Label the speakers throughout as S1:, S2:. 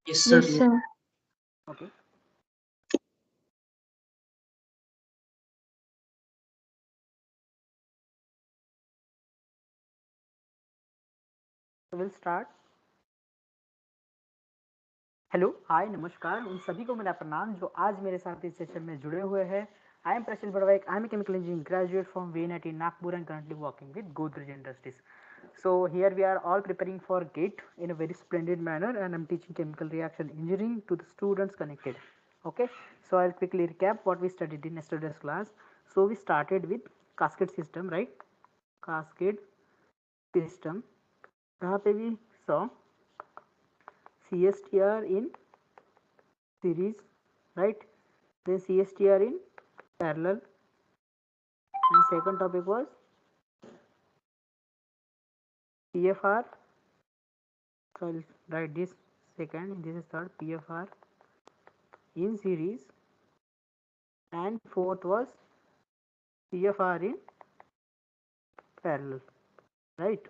S1: Yes,
S2: Yes,
S1: certainly.
S2: sir.
S3: Okay. तो will start. Hello, हाय, नमस्कार उन सभी को मेरा प्रणाम जो आज मेरे साथ इस सेशन में जुड़े हुए हैं। I am Prashil Badwaik, I am chemical engineering graduate from VNIT Nagpur and currently working with Godrej Industries. So here we are all preparing for GATE in a very splendid manner, and I'm teaching chemical reaction engineering to the students connected. Okay, so I'll quickly recap what we studied in yesterday's class. So we started with cascade system, right? Cascade system, जहाँ पे we saw CSTR in series, right? Then CSTR in parallel, and second topic was PFR. So I'll write this second, this is third, PFR in series, and fourth was PFR in parallel, right?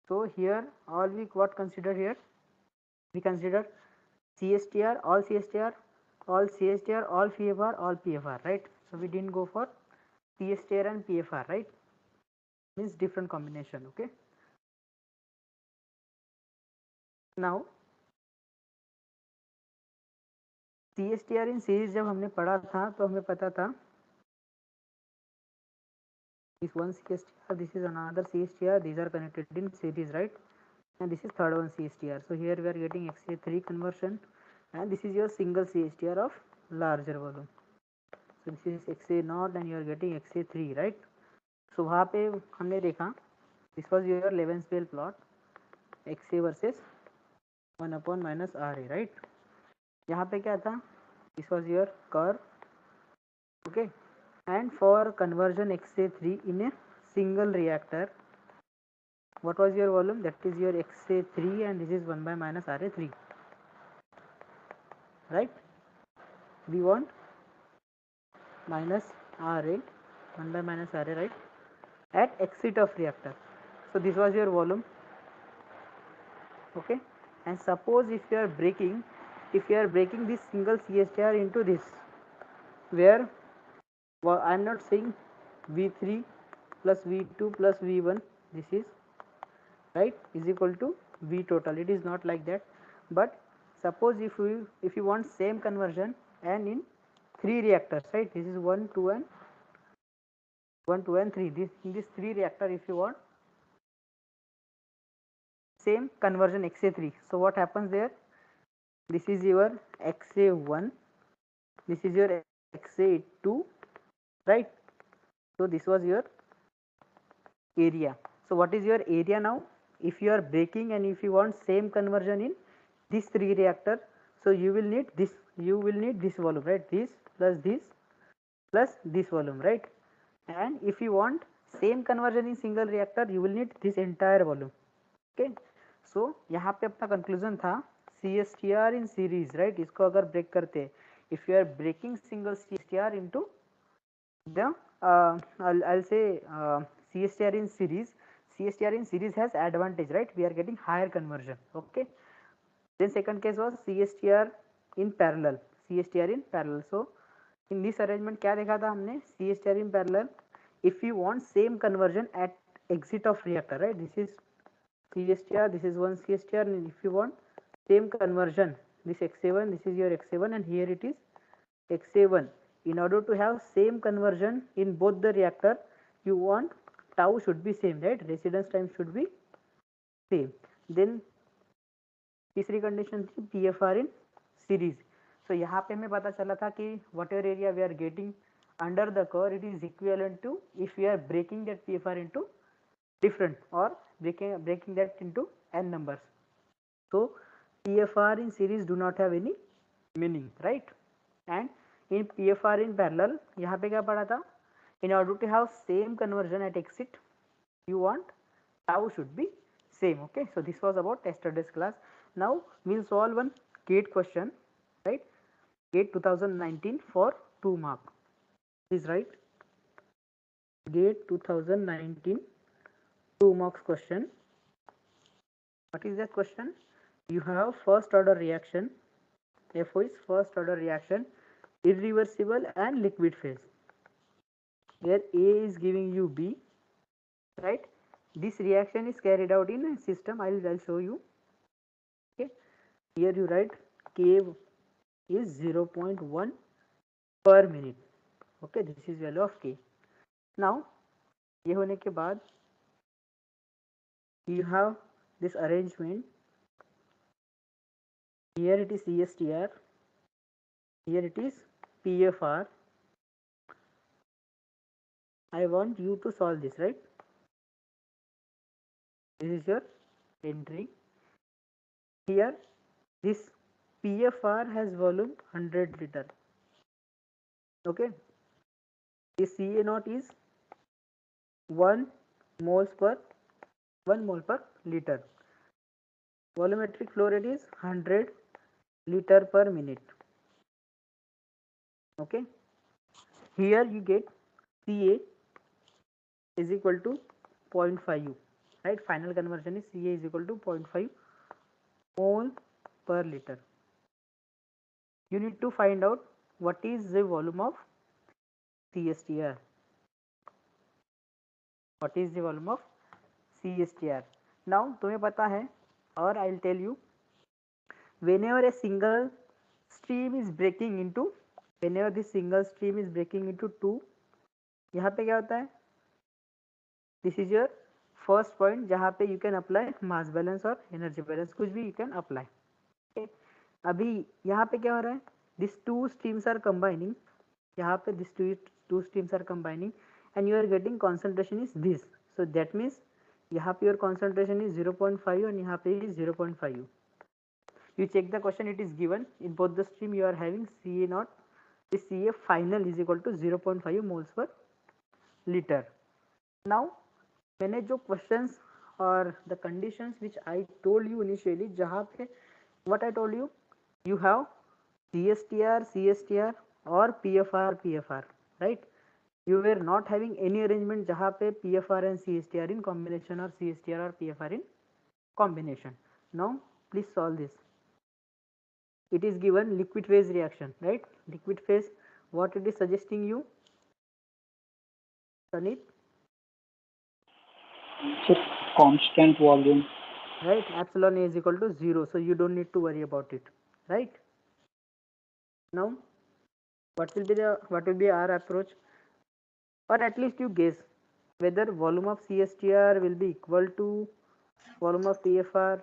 S3: So here all we what consider here, we consider CSTR, all CSTR, all CSTR, all PFR, all PFR, right? So we didn't go for CSTR and PFR, right? Means different combination. Okay, now CSTR in series जब हमने पढ़ा था तो हमें पता था this one CSTR, this is another CSTR, these are connected in series, right? And this is third one CSTR. So here we are getting XA3 conversion, and this is your single CSTR of larger volume. So this is XA0 and you are getting XA3, right? So वहाँ पे हमने देखा this was your Levenspail plot, XA versus 1 upon minus RA, right? यहाँ पे क्या था, this was your curve, okay? And for conversion XA3 in a single reactor, what was your volume? That is your XA3, and this is 1 by minus RA3, right? We want minus RA, 1 by minus RA, right, at exit of reactor. So this was your volume, okay? And suppose if you are breaking, this single CSTR into this, where I am not saying V3 plus V2 plus V1, this is right is equal to V total. It is not like that, but suppose if you want same conversion and in 3 reactors, right, this is 1 2 and 3, this in this 3 reactor if you want same conversion XA3, so what happens there, this is your XA1, this is your XA2, right? So this was your area. So what is your area now? If you are breaking and if you want same conversion in these 3 reactor, so you will need this, volume, right? This plus this volume, right? And if you want same conversion in single reactor, you will need this entire volume. Okay, so यहाँ पे अपना conclusion था CSTR in series, right? इसको अगर break करते, if you are breaking single CSTR into the I'll say CSTR in series, has advantage, right? We are getting higher conversion. Okay, then second case was CSTR in parallel, so in this arrangement क्या देखा था हमने, CSTR in parallel, if you want same conversion at exit of reactor, right, this is CSTR, this is one CSTR, and if you want same conversion, this XA1, this is your XA1, and here it is XA1. In order to have same conversion in both the reactor, you want tau should be same, right? Residence time should be same. Then तीसरी condition थी PFR in series. So यहाँ पे हमें पता चला था कि whatever area we are getting under the curve, it is equivalent to if we are breaking that PFR into different, or breaking that into n numbers. So PFR in series do not have any meaning, right? And in PFR in parallel, यहाँ पे क्या पढ़ा था, in order to have same conversion at exit, you want tau should be same. Okay, so this was about yesterday's class. Now we'll solve one GATE question, right? GATE 2019 for 2 mark. Please write GATE 2019 2 marks question. What is that question? you have first order reaction. FO is first order reaction, irreversible and liquid phase. Where A is giving you B, right? This reaction is carried out in a system. I'll show you. Okay, here you write K is 0.1 per minute. Okay, this is value of K. Now ये होने के बाद you have this arrangement. Here it is CSTR, here it is PFR. I want you to solve this, right? This is your entry. Here this PFR has volume 100 liter. Okay, this CA naught is 1 mole per liter. Volumetric flow rate is 100 liter per minute. Okay, here you get CA is equal to 0.5 U, right? Final conversion is CA is equal to 0.5 mole per liter. You need to find out what is the volume of CSTR. What is the volume of CSTR? Now तुम्हें पता है, और I'll tell you, whenever a single stream is breaking into, whenever this single stream is breaking into two, यहाँ पे क्या होता है? This is your first point जहाँ पे you can apply mass balance और energy balance, कुछ भी you can apply. Okay. अभी यहाँ पे क्या हो रहा है? These two streams are combining. यहाँ पे these two streams are combining, and you are getting concentration is this. So that means यहाँ पे your concentration is 0.5 and यहाँ पे is 0.5. You check the question, it is given in both the stream you are having CA naught. This CA final is equal to 0.5 moles per liter. Now मैंने जो questions or the conditions which I told you initially, जहाँ पे what I told you, you have CSTR or PFR, right? You were not having any arrangement जहाँ पे PFR and CSTR in combination or CSTR or PFR in combination. Now please solve this. It is given liquid phase reaction, right? Liquid phase, what it is suggesting you, Sanit?
S1: It's a constant volume.
S3: Right, epsilon A is equal to 0, so you don't need to worry about it, right? Now what will be our approach, or at least you guess whether volume of CSTR will be equal to volume of PFR,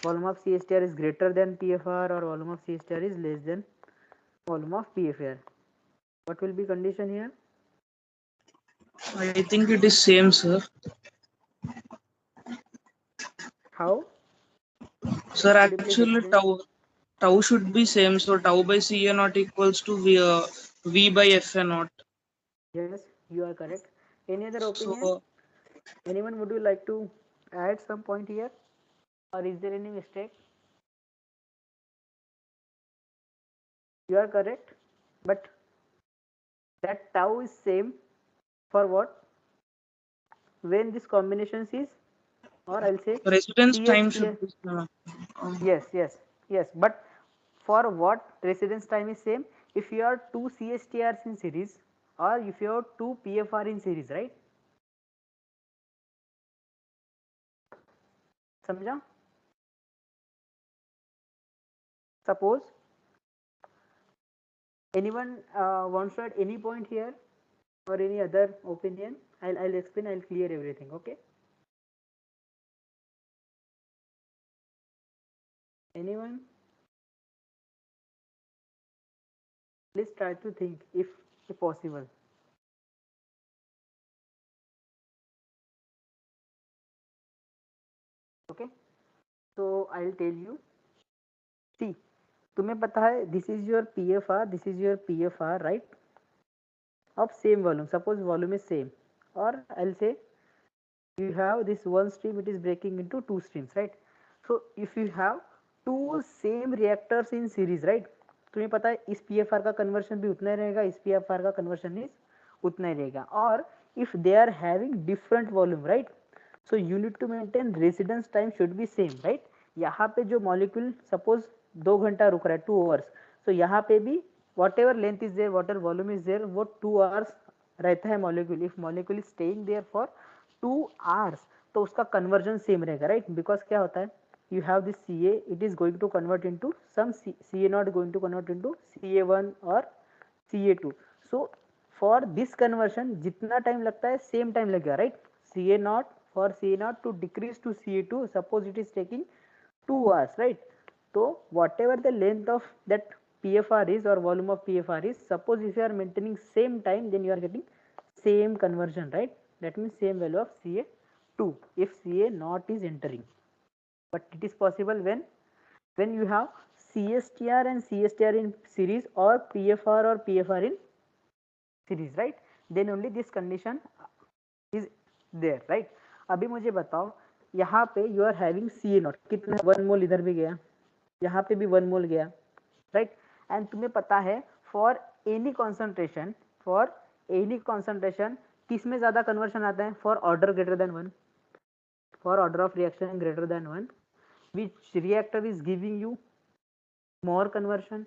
S3: volume of CSTR is greater than PFR, or volume of CSTR is less than volume of PFR. What will be condition here?
S2: I think it is same, sir.
S3: How?
S2: Sir, actually tau should be same. So tau by CA naught equals to V by FA naught.
S3: Yes, you are correct. Any other opinion?
S2: So,
S3: anyone, would you like to add some point here, or is there any mistake? You are correct, but that tau is same for what? When this combination is, or I'll say
S2: residence time should be
S3: yes, but for what residence time is same? If you have two CSTRs in series, or if you have two PFR in series, right? समझा? Suppose anyone wants to add any point here or any other opinion, I'll explain, I'll clear everything. Okay, anyone? Please try to think if possible. Okay, so I'll tell you. See, तुम्हें पता है this is your PFR, right? Of same volume. Suppose volume is same, or I'll say you have this one stream, it is breaking into two streams, right? So if you have two same reactors in series, right? तुम्हें पता है इस PFR का conversion भी उतना ही रहेगा, इस PFR का conversion is उतना ही रहेगा. और if they are having different volume, right? So you need to maintain residence time should be same, right? यहाँ पे जो मॉलिक्यूल सपोज 2 घंटा रुक रहा है 2 आवर्स, तो यहाँ पे भी whatever length is there, whatever volume is there, वो 2 आवर्स रहता है molecule. If molecule is staying there for 2 hours तो उसका कन्वर्जन सेम रहेगा, राइट. बिकॉज क्या होता है, you have this Ca, it is going to convert into some Ca not going to convert into Ca1 or Ca2. So for this conversion जितना time लगता है same time लगेगा, right. Ca not for Ca not to decrease to Ca2, suppose it is taking 2 hours, right. So whatever the length of that PFR is or volume of PFR is, suppose if you are maintaining same time, then you are getting same conversion, right. That means same value of Ca2 if Ca not is entering. But it is possible when you have CSTR and CSTR in series or PFR in series, right. Then only this condition is there, right. अभी मुझे बताओ यहाँ पे you are having Ca not कितना, 1 मोल इधर भी गया, यहाँ पे भी 1 मोल गया, राइट. एंड तुम्हें पता है फॉर एनी कॉन्सेंट्रेशन किस में ज्यादा कन्वर्शन आता है, for order greater than 1, for order of reaction greater than 1, which reactor is giving you more conversion?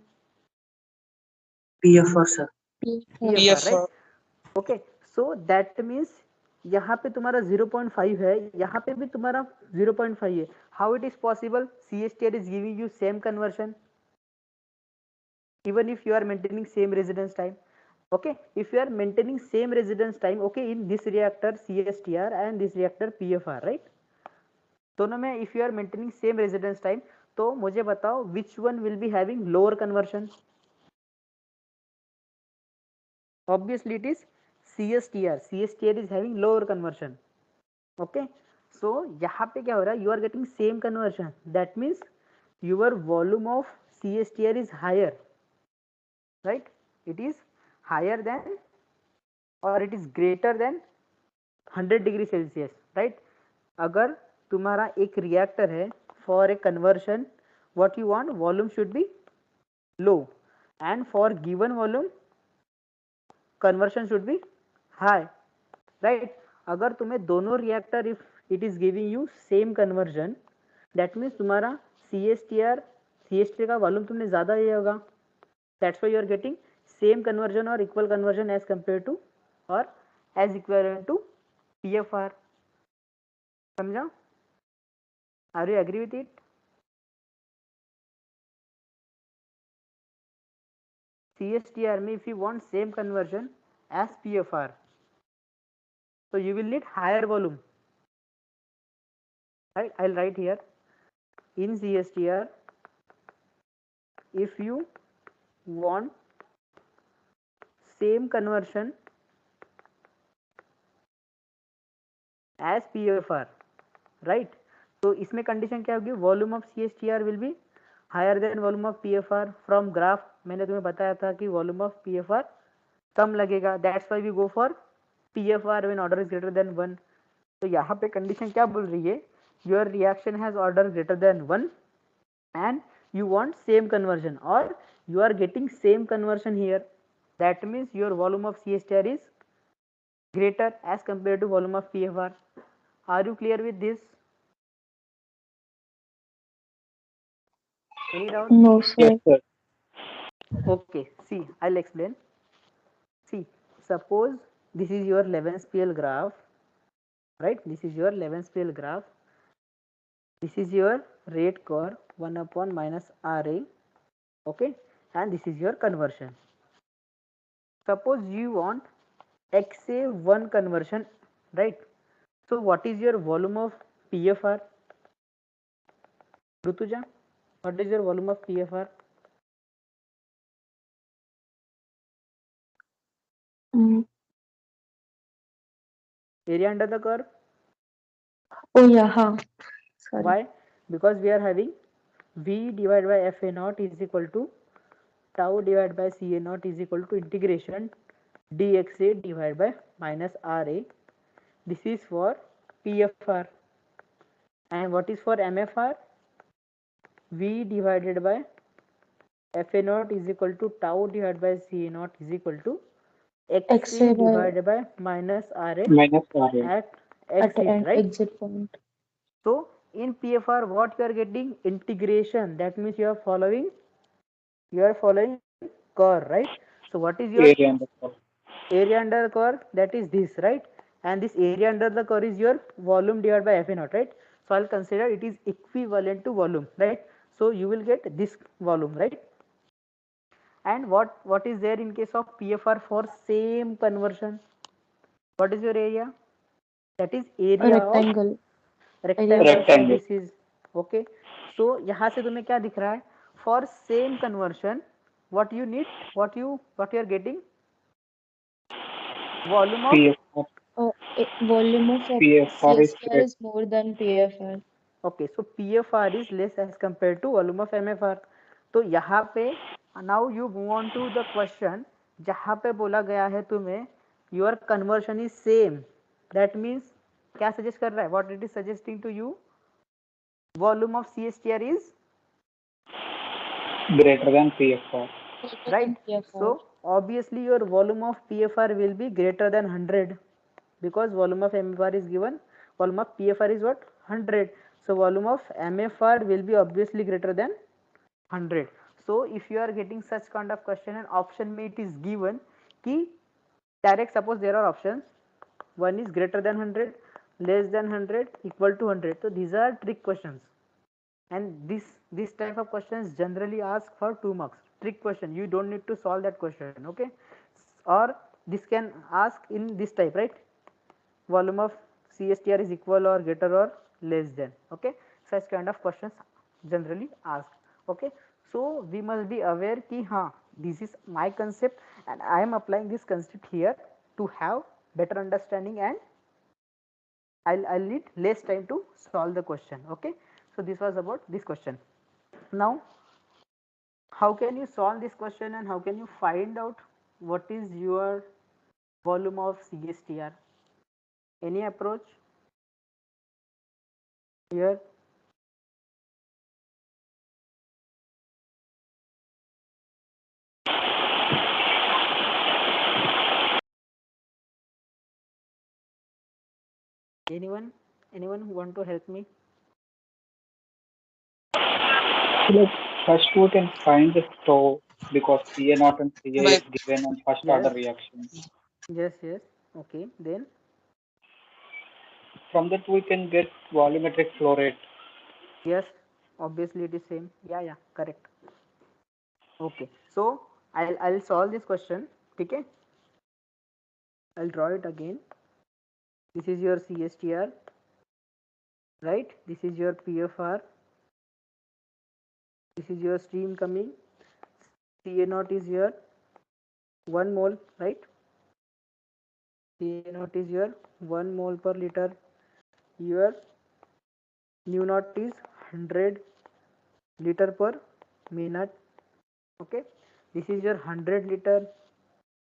S2: PFR sir.
S3: PFR, right. Okay, so that means यहाँ पे तुम्हारा 0.5 है, यहाँ पे भी तुम्हारा 0.5 है. How it is possible? CSTR is giving you same conversion even if you are maintaining same residence time. Okay, if you are maintaining same residence time, okay, in this reactor CSTR and this reactor PFR, right. दोनों में if you are maintaining same residence time, तो मुझे बताओ which one will be having lower conversion? Obviously it is CSTR. CSTR is having lower conversion. Okay, so यहाँ पे क्या हो रहा है, you are getting same conversion. That means your volume of CSTR is higher, right. It is higher than or it is greater than 100 degree Celsius, right. अगर तुम्हारा एक reactor है for a conversion, what you want, volume should be low and for given volume conversion should be high, right. अगर तुम्हें दोनों reactor if it is giving you same conversion, that means तुम्हारा CSTR का volume तुमने ज़्यादा लिया होगा, that's why you are getting same conversion और equal conversion as compare to और एज इक्विवेलेंट टू PFR. समझा? Are you agree with it? CSTR में if you want same conversion as PFR, so you will need higher volume, right. I'll write here in CSTR if you want same conversion as PFR, right. तो इसमें condition क्या होगी, volume of CSTR will be higher than volume of PFR. From graph मैंने तुम्हें बताया था कि volume of PFR कम लगेगा, that's why we go for PFR when order is greater than 1. तो यहाँ पे कंडीशन क्या बोल रही है, your reaction has order greater than 1 and you want same conversion or you are getting same conversion here, that means your volume of CSTR is greater as compared to volume of PFR. Are you clear with this? Any doubt?
S4: No, sir.
S1: Yes, sir.
S3: Okay, see, I'll explain. See, suppose this is your Levenspiel graph, right. This is your Levenspiel graph. This is your rate curve 1 upon minus RA, okay, and this is your conversion. Suppose you want XA1 conversion, right. So what is your volume of PFR? Rutuja, what is your volume of PFR? Area under the curve.
S4: Oh yeah, huh. Sorry.
S3: Why? Because we are having V divided by Fa naught is equal to tau divided by Ca naught is equal to integration dxa divided by minus Ra. This is for PFR. And what is for MFR? V divided by Fa naught is equal to tau divided by Ca naught is equal to XA divided by minus Ra
S1: Minus RA.
S3: at
S4: At the
S3: exit,
S4: end,
S3: right?
S4: exit point.
S3: So in PFR, what you are getting? Integration. That means you are following curve, right? So what is your
S1: area under curve.
S3: area under curve? That is this, right? And this area under the curve is your volume divided by Fa naught, right? So I'll consider it is equivalent to volume, right? So you will get this volume, right? And what is there in case of PFR for same conversion? What is your area? That is
S4: A
S3: area of
S4: rectangle. Area of
S3: rectangle. So
S1: Rectangle.
S3: this is okay. So यहाँ से तुम्हें क्या दिख रहा है? For same conversion, what you need, what you are getting? Volume of
S4: Oh, volume of
S1: PFR is
S4: CSTR is more than PFR.
S3: okay. So PFR is less as compared to volume of MFR. तो यहाँ पे now you move on to the question. जहाँ पे बोला गया है तुम्हें your conversion is same. That means क्या suggest कर रहा है? What it is suggesting to you? Volume of CSTR is
S1: greater than PFR.
S4: Greater
S3: right.
S4: than PFR.
S3: So obviously your volume of PFR will be greater than 100 because volume of MFR is given. Volume of PFR is what? 100. So volume of MFR will be obviously greater than 100. So if you are getting such kind of question and option में it is given कि direct suppose there are options, one is greater than 100, less than 100, equal to 100. So these are trick questions, and this type of questions generally ask for 2 marks. Trick question, you don't need to solve that question, okay? Or this can ask in this type, right? Volume of CSTR is equal or greater or less than, okay? Such kind of questions generally asked, okay? So we must be aware ki ha, this is my concept and I am applying this concept here to have better understanding, and I'll need less time to solve the question, okay? So this was about this question. Now how can you solve this question and how can you find out what is your volume of CSTR? Any approach here? Anyone who want to help me?
S1: Like first we can find the tau because CA naught and CA is given on first order reaction.
S3: Yes, okay, then
S1: From that we can get volumetric flow rate.
S3: yes, obviously it is same. Yeah, correct. Okay, so I'll solve this question, okay? I'll draw it again. This is your CSTR, right? This is your PFR. This is your stream coming. CA naught is here 1 mole, right? CA naught is here 1 mole per liter. Your nu naught is 100 liter per minute, okay? This is your 100 liter.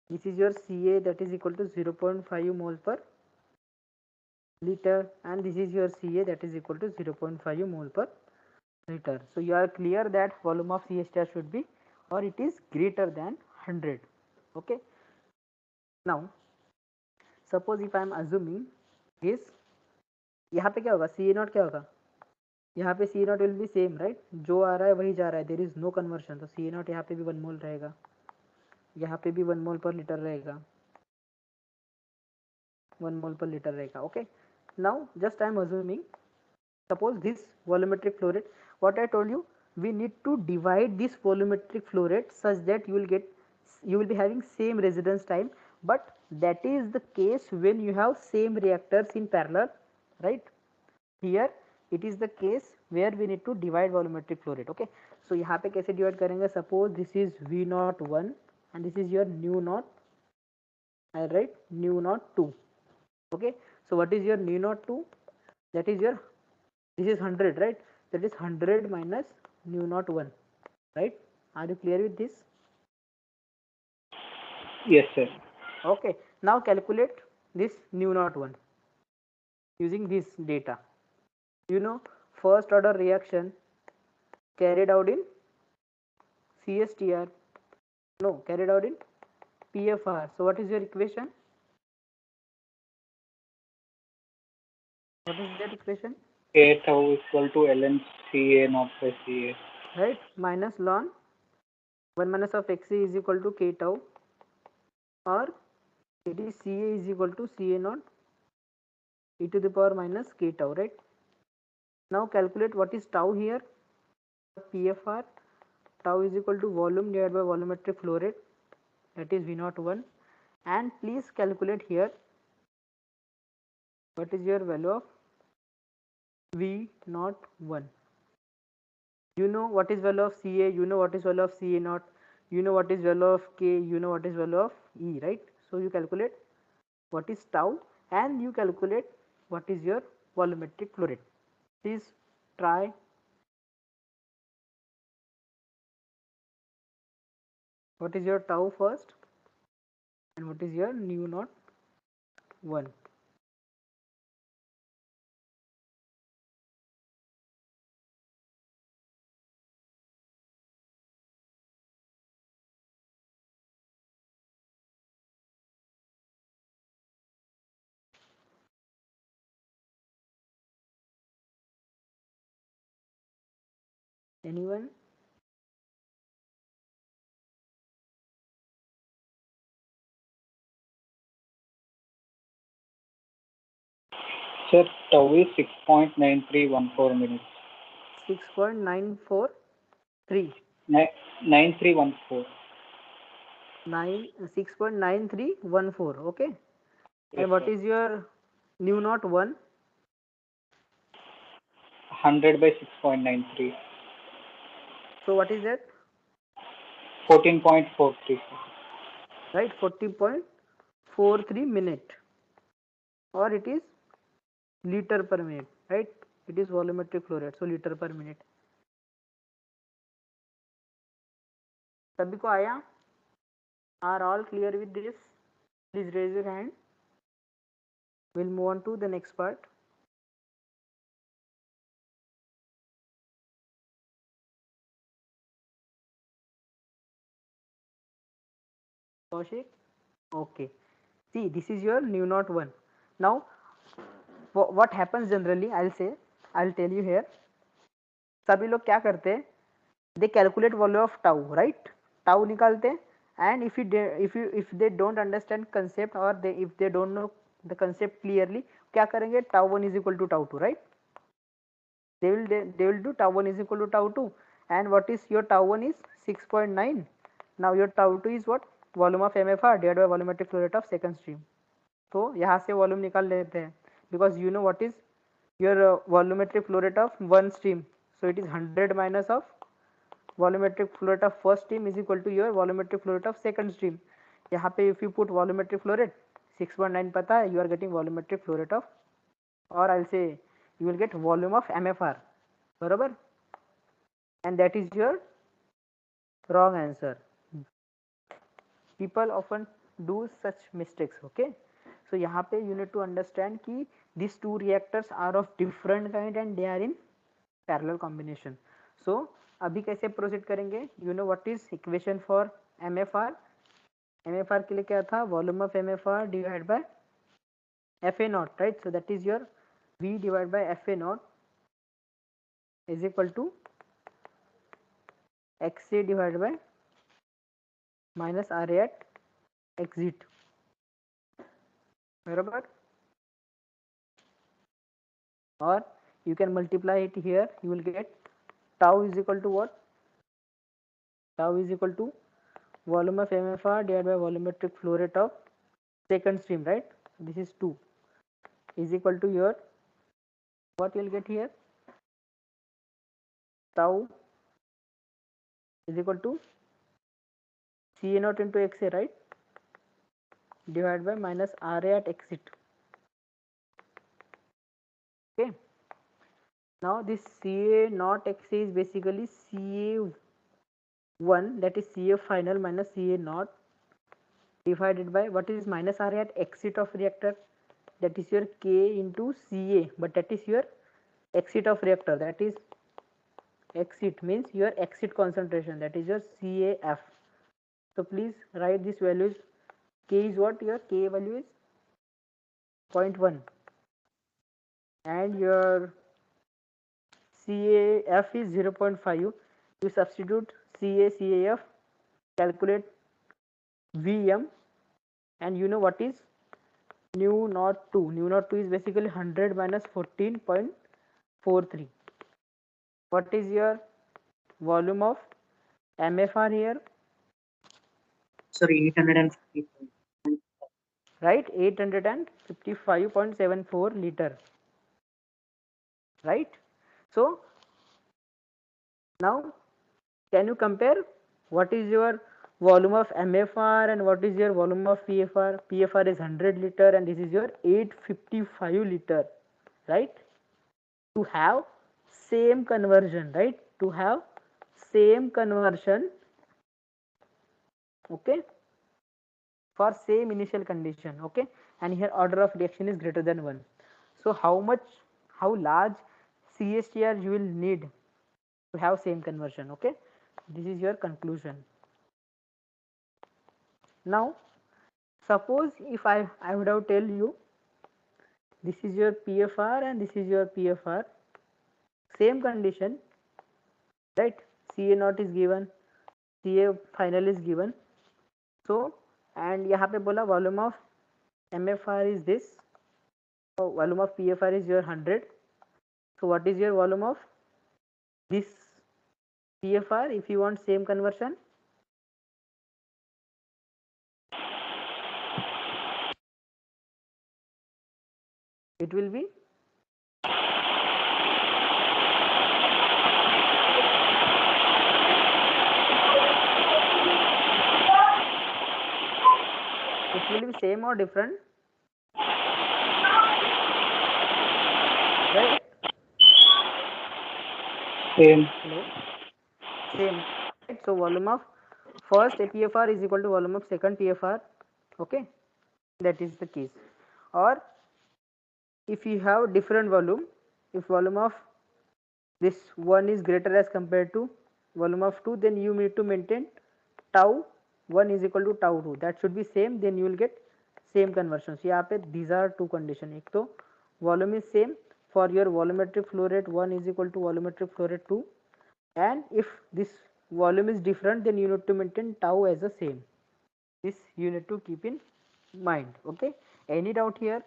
S3: This is your CA, that is equal to 0.5 mole per liter, and this is your CA, that is equal to 0.5 mole per liter. So you are clear that volume of CSTR should be or it is greater than 100, okay? Now suppose if I am assuming this, यहाँ पे क्या होगा? CA naught क्या होगा? यहाँ पे CA naught will be same, right? जो आ रहा है वही जा रहा है, there is no conversion. तो CA naught यहाँ पे भी 1 मोल रहेगा, यहाँ पे भी 1 मोल पर लीटर रहेगा, 1 mole per liter रहेगा, okay? Now just I am assuming, suppose this volumetric flow rate, what I told you, we need to divide this volumetric flow rate such that you will be having same residence time, but that is the case when you have same reactors in parallel, right? Here it is the case where we need to divide volumetric flow rate, okay? So यहाँ पे कैसे divide करेंगे? Suppose this is V naught 1 and this is your nu naught, I write nu naught 2, okay? So what is your nu naught 2? That is your, this is 100, right? That is 100 minus nu naught 1, right? Are you clear with this?
S1: Yes, sir.
S3: Okay, now calculate this nu naught 1 using this data. You know, first order reaction carried out in CSTR, no, carried out in PFR. So what is your equation? What is that equation?
S1: K tau equal to ln Ca naught by Ca.
S3: right? Minus ln 1 minus of Xa is equal to K tau, or it is Ca is equal to Ca naught e to the power minus K tau, right? Now calculate what is tau here. PFR, tau is equal to volume divided by volumetric flow rate, that is V01, and please calculate here what is your value of V01. You know what is value of Ca, you know what is value of Ca naught, you know what is value of K, you know what is value of E, right? So you calculate what is tau and you calculate what is your volumetric flow rate. Please try. What is your tau first and what is your nu naught 1. Anyone?
S1: Sir, tau is 6.9314 minutes.
S3: 6.943.
S1: 9314.
S3: 6.9314. Okay.
S1: Yes,
S3: And what
S1: sir.
S3: is your nu naught 1?
S1: 100 by 6.93.
S3: So what is that?
S1: 14.43.
S3: Right, 40.43 minute, or it is liter per minute, right? It is volumetric flow rate, so liter per minute. सभी को आया? Are all clear with this? Please raise your hand. We'll move on to the next part. Kaushik? Okay. See, this is your nu naught 1. Now, what happens generally, I'll tell you here. सभी लोग क्या करते हैं? They calculate value of tau, right? Tau निकालते हैं, and if they don't understand concept, or if they don't know the concept clearly, क्या करेंगे? Tau 1 is equal to tau 2, right? They will do tau 1 is equal to tau 2, and what is your tau 1 is 6.9. Now your tau 2 is what? Volume of MFR divided by volumetric flow rate of second stream. तो यहाँ से volume निकाल लेते हैं, because you know what is your volumetric flow rate of one stream, so it is 100 minus of volumetric flow rate of first stream is equal to your volumetric flow rate of second stream. यहाँ पे if you put volumetric flow rate 6.9 पता है, you are getting volumetric flow rate of, or I'll say you will get volume of MFR, बराबर, and that is your wrong answer. People often do such mistakes, okay? So यहाँ पे you need to understand कि these two reactors are of different kind and they are in parallel combination. So अभी कैसे proceed करेंगे? You know what is equation for MFR? MFR के लिए क्या था? Volume of MFR divided by FA naught, right? So that is your V divided by FA naught is equal to XA divided by minus RA at exit, बराबर? Or you can multiply it here, you will get tau is equal to what? Tau is equal to volume of MFR divided by volumetric flow rate of second stream, right? This is 2 is equal to your, what you will get here? Tau is equal to Ca naught into Xa, right? Divided by minus Ra at exit. Okay. Now this Ca naught Xa is basically Ca1, that is Ca final minus Ca naught, divided by what is minus Ra at exit of reactor, that is your K into Ca, but that is your exit of reactor, that is exit means your exit concentration, that is your CAF. So please write these values. K is what? Your K value is 0.1 and your CAF is 0.5. You substitute CAF, calculate VM, and you know what is nu naught 2. Nu naught 2 is basically 100 minus 14.43. What is your volume of MFR here?
S2: Sorry, 855.
S3: Right, 855.74 liter. Right. So now can you compare what is your volume of MFR and what is your volume of PFR? PFR is 100 liter and this is your 855 liter, right? To have same conversion, right? To have same conversion, okay, for same initial condition, okay, and here order of reaction is greater than 1. So how large CSTR you will need to have same conversion, okay? This is your conclusion. Now suppose if I would have tell you this is your PFR and this is your PFR, same condition, right? CA naught is given, CA final is given. So and यहाँ पे बोला volume of MFR is this, so volume of PFR is your 100. So what is your volume of this PFR if you want same conversion? It will be same or different, right?
S1: Same.
S3: Hello? Same, right? So volume of first PFR is equal to volume of second PFR, okay, that is the case. Or if you have different volume, if volume of this one is greater as compared to volume of 2, then you need to maintain tau 1 is equal to tau 2, that should be same, then you will get same conversion. So यहाँ पे these are two condition, एक तो volume is same for your volumetric flow rate 1 is equal to volumetric flow rate 2, and if this volume is different then you need to maintain tau as the same. This you need to keep in mind, okay? Any doubt here?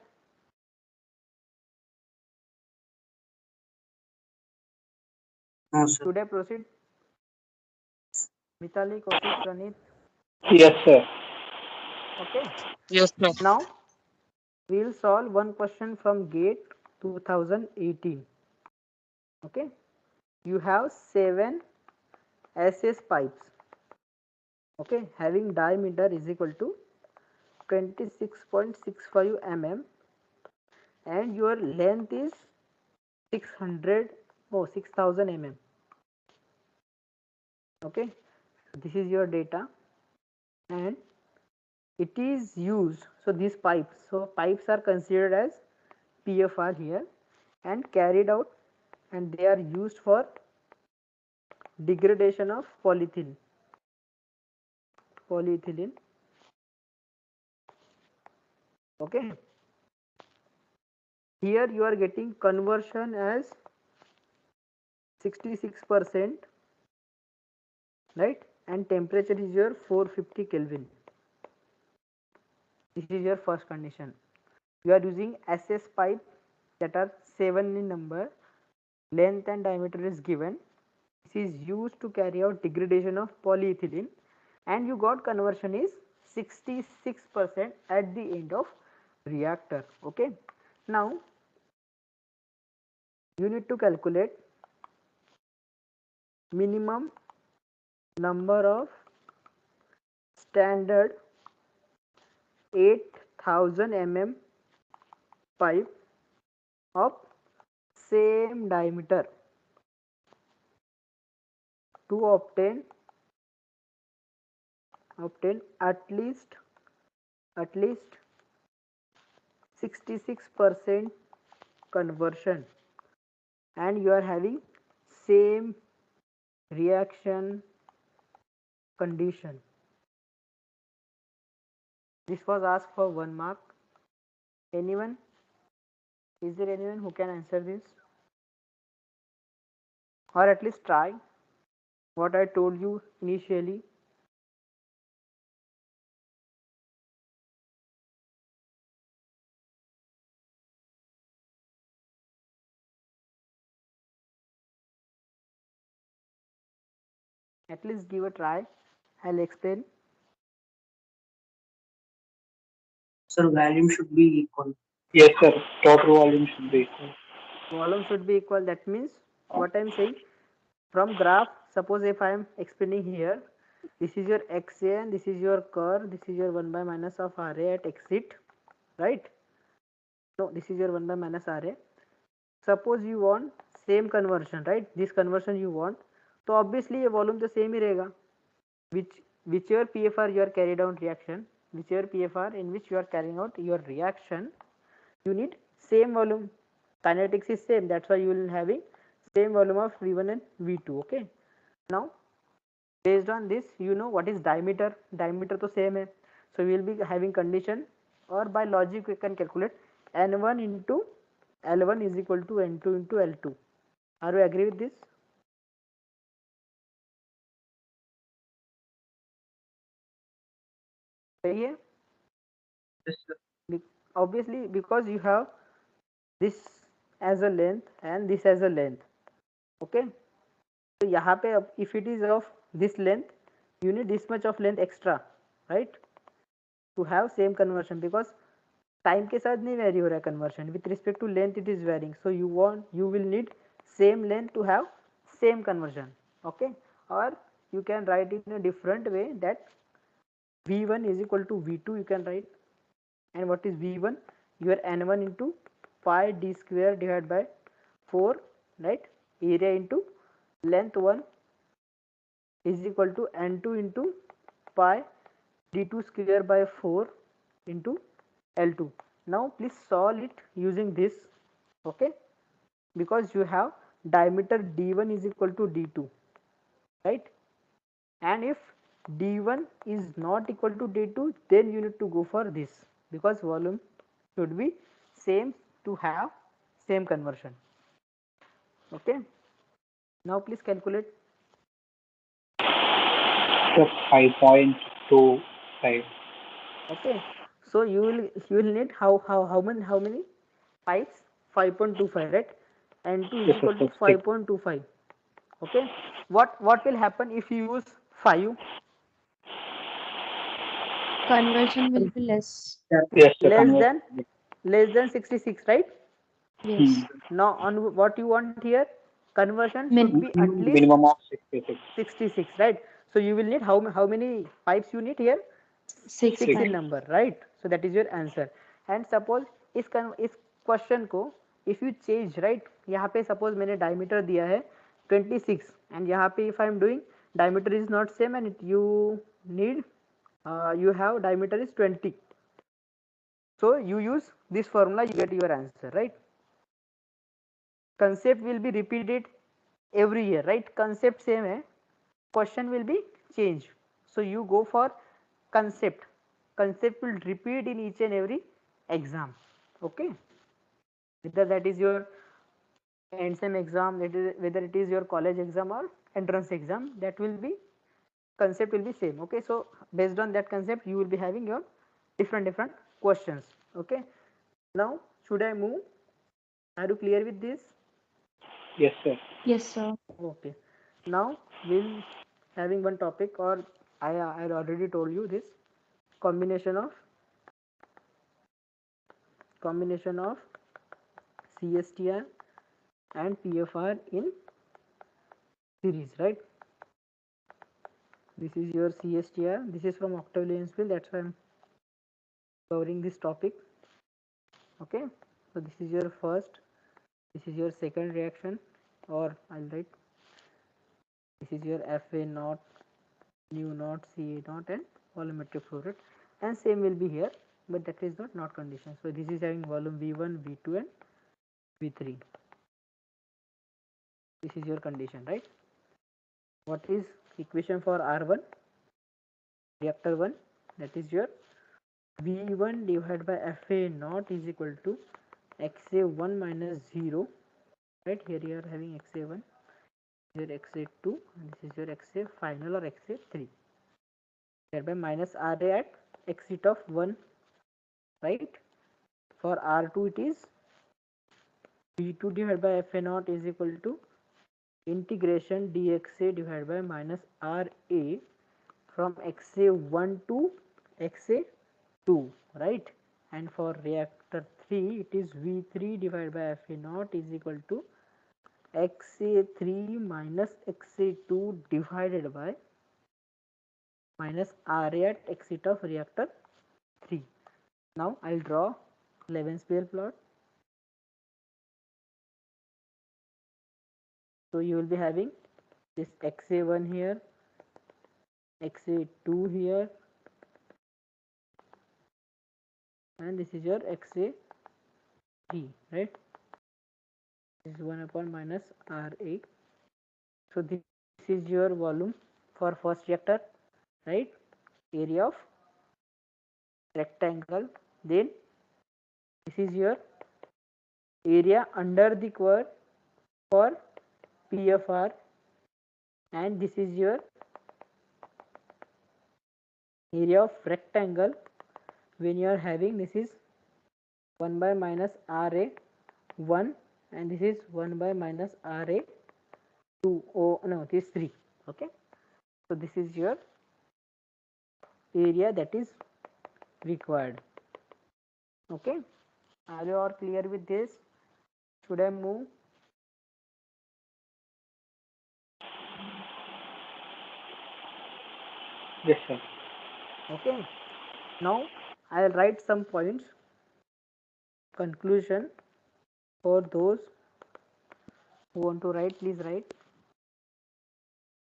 S2: No, sir.
S3: Should I proceed? Mitali, Kaushik, Pranit?
S1: Yes, sir.
S3: Okay.
S2: Yes, sir.
S3: Now we will solve one question from GATE 2018. Okay. You have 7 SS pipes. Okay, having diameter is equal to 26.65 mm and your length is 6000 mm. Okay, this is your data and it is used, so these pipes, so pipes are considered as PFR here and carried out, and they are used for degradation of polyethylene. Okay, here you are getting conversion as 66%, right, and temperature is your 450 Kelvin. This is your first condition. You are using SS pipe that are 7 in number, length and diameter is given. This is used to carry out degradation of polyethylene and you got conversion is 66% at the end of reactor. Okay, now you need to calculate minimum number of standard 8000 mm pipe of same diameter to obtain at least 66% conversion and you are having same reaction condition. This was asked for 1 mark. Anyone? Is there anyone who can answer this? or at least try what I told you initially. At least give a try. I'll explain.
S2: Sir, volume should be equal.
S1: Yes, sir. Total volume should be equal.
S3: Volume should be equal. That means what I'm saying, from graph, suppose if I am explaining here, this is your XA and this is your curve, this is your 1 by minus of RA at exit, right? No, this is your 1 by minus RA. Suppose you want same conversion, right? This conversion you want, तो obviously ये volume तो same ही रहेगा. Whichever PFR you are carried out reaction, whichever PFR in which you are carrying out your reaction, you need same volume. Kinetics is same, that's why you will having same volume of V1 and V2. Okay, now based on this, you know what is diameter. Diameter to same hai, so we will be having condition, or by logic we can calculate N1 into L1 is equal to N2 into L2. Are you agree with this? सही है?
S2: Yes, sir.
S3: Obviously, because you have this as a length and this as a length. Okay, so यहाँ पे if it is of this length, you need this much of length extra, right, to have same conversion, because time के साथ नहीं vary हो रहा है conversion, with respect to length it is varying, so you will need same length to have same conversion. Okay, or you can write it in a different way, that V1 is equal to V2 you can write. And what is V1? Your N1 into pi d square divided by 4, right? Area into length 1 is equal to N2 into pi d2 square by 4 into L2. Now please solve it using this. Okay, because you have diameter D1 is equal to D2, right? And if D1 is not equal to D2, then you need to go for this, because volume should be same to have same conversion. Okay, now please calculate.
S1: Sir, 5.25.
S3: Okay, so you will need how many pipes? 5.25, right? And 2 is
S1: Yes, sir.
S3: equal to 5.25. Okay, what will happen if you use 5?
S4: Conversion will be less.
S1: Yes, sir.
S3: less than 66, right?
S4: Yes.
S3: Now on what you want here, conversion should
S4: Min.
S3: be at least
S1: Minimum of 66.
S3: 66, right? So you will need how many pipes you need here?
S4: 6
S3: 6 in
S4: pipes.
S3: number, right? So that is your answer. And suppose इस question को if you change, right, यहाँ पे suppose मैंने diameter दिया है 26 and यहाँ पे if I am doing diameter is not same and you need you have diameter is 20, so you use this formula, you get your answer, right? Concept will be repeated every year, right? Concept same hai, question will be changed, so you go for concept. Concept will repeat in each and every exam. Okay, whether that is your end sem exam, whether it is your college exam or entrance exam, that will be concept will be same. Okay, so based on that concept you will be having your different questions. Okay, now should I move? Are you clear with this?
S1: Yes, sir.
S4: Yes, sir.
S3: Okay, now we'll having one topic, or I already told you this, combination of CSTR and PFR in series, right? This is your CSTR, this is from Octave Lensfield, that's why I'm covering this topic. Okay, so this is your first, this is your second reaction, or I'll write this is your FA naught, nu naught, CA naught and volumetric flow rate, and same will be here, but that is not condition. So this is having volume V1, V2 and V3. This is your condition, right? What is equation for R1, reactor 1? That is your V1 divided by FA naught is equal to XA1 minus 0, right? Here you are having XA1 your XA2 and this is your XA final or XA3. Thereby minus RA at exit of 1, right? For R2 it is V2 divided by FA0 is equal to integration dxa divided by minus RA from XA1 to XA2, right? And for reactor 3 it is V3 divided by FA0 is equal to XA3 minus XA2 divided by minus RA at exit of reactor 3. Now I'll draw Levenspair plot. So you will be having this XA1 here, XA2 here, and this is your XA3, right? This is 1 upon minus RA. So this is your volume for first reactor, right? Area of rectangle. Then this is your area under the curve for PFR, and this is your area of rectangle when you are having this is 1 by minus RA 1 and this is 1 by minus RA 2. Oh no, this is 3. Okay, so this is your area that is required. Okay, are you all clear with this? Should I move?
S1: Yes, sir.
S3: Okay, now I'll write some points. Conclusion for those who want to write, please write.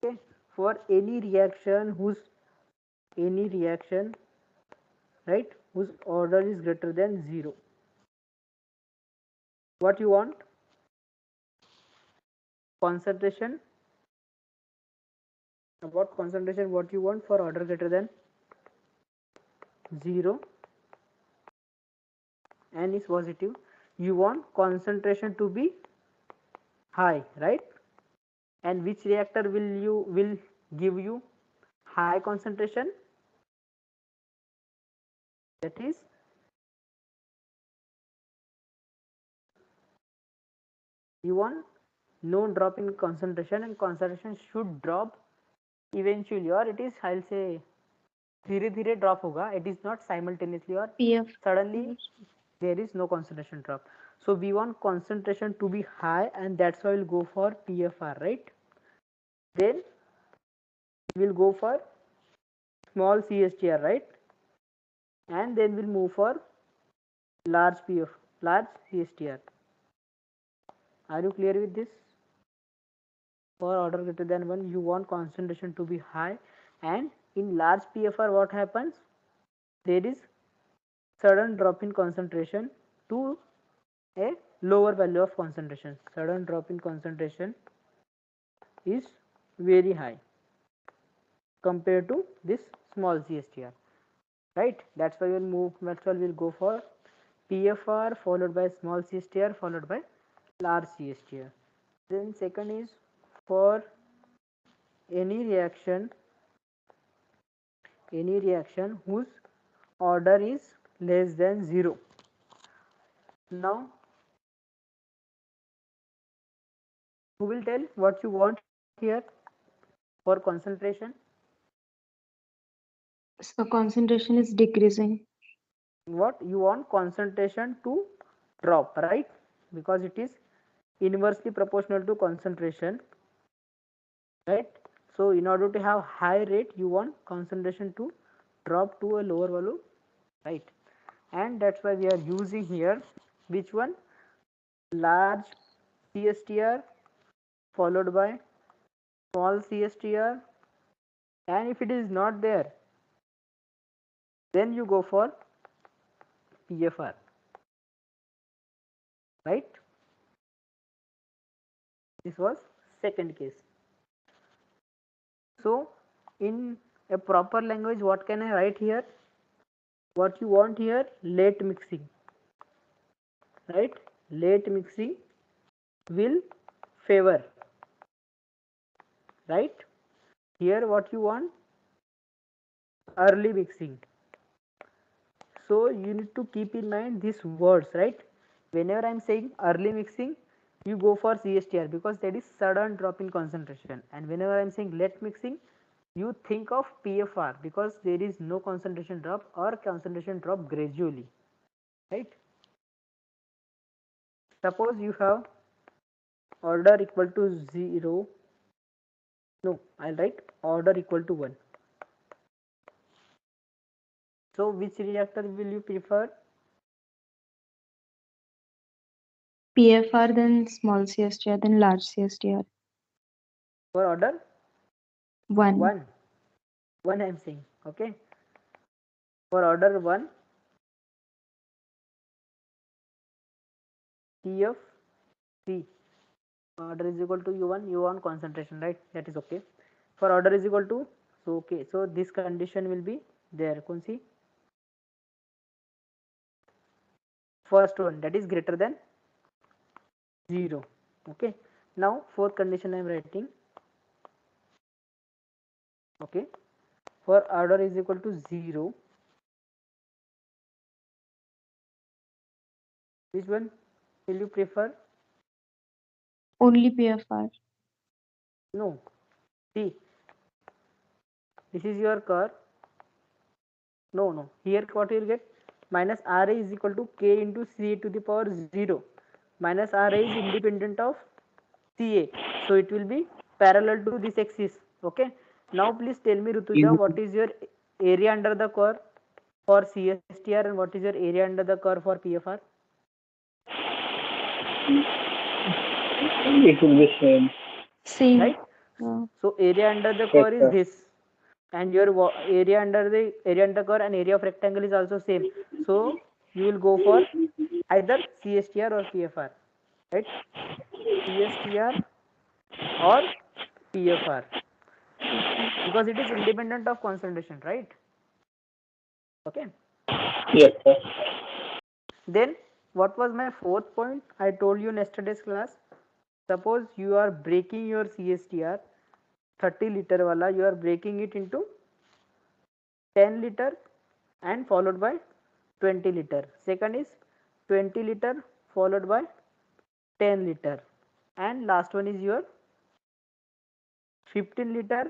S3: Okay, for any reaction right, whose order is greater than 0, what you want? Concentration. About concentration, what you want for order greater than 0 and is positive. You want concentration to be high, right? And which reactor will give you high concentration? That is you want no drop in concentration, and concentration should drop eventually, or it is, I'll say, धीरे धीरे drop होगा. It is not simultaneously or
S4: PF.
S3: suddenly there is no concentration drop. So we want concentration to be high, and that's why we'll go for PFR, right? Then we'll go for small CSTR, right? And then we'll move for large CSTR. Are you clear with this? For order greater than 1, you want concentration to be high, and in large PFR what happens? There is sudden drop in concentration to a lower value of concentration. Sudden drop in concentration is very high compared to this small CSTR, right? That's why we'll go for PFR followed by small CSTR followed by large CSTR. Then second is for any reaction whose order is less than 0. Now who will tell what you want here for concentration?
S4: So concentration is decreasing.
S3: What you want concentration to drop, right? Because it is inversely proportional to concentration, right? So in order to have high rate, you want concentration to drop to a lower value, right? And that's why we are using here which one? Large CSTR followed by small CSTR, and if it is not there, then you go for PFR, right? This was second case. So in a proper language, what can I write here? What you want here? Late mixing, right? Late mixing will favor right? Here what you want? Early mixing. So you need to keep in mind these words, right? Whenever I'm saying early mixing, you go for CSTR because that is sudden drop in concentration. And whenever I'm saying late mixing, you think of PFR because there is no concentration drop or concentration drop gradually, right? Suppose you have order equal to 0. No, I'll write order equal to 1. So which reactor will you prefer?
S4: PFR, then small CSTR, then large CSTR.
S3: For order
S4: 1.
S3: 1. 1 I'm saying, okay? For order 1, CF3 order is equal to U1 concentration, right? That is okay. For order is equal to, so okay, so this condition will be there. See, first one, that is greater than 0. Okay, now fourth condition I am writing. Okay, for order is equal to 0, which one will you prefer?
S4: Only PFR.
S3: No, see, this is your curve. No, here what you will get? Minus Ra is equal to K into Ca to the power 0. Minus Ra is independent of Ca, so it will be parallel to this axis. Okay, now please tell me, Rutuja, what is your area under the curve for CSTR and what is your area under the curve for PFR?
S1: It will be same.
S4: Same.
S3: Right? So area under the curve is this, and your area under the curve and area of rectangle is also same. So you will go for either CSTR or PFR, right? CSTR or PFR because it is independent of concentration, right? Okay.
S1: Yes, sir.
S3: Then what was my fourth point? I told you in yesterday's class. Suppose you are breaking your CSTR 30 liter wala, you are breaking it into 10 liter and followed by 20 liter. Second is 20 liter followed by 10 liter, and last one is your 15 liter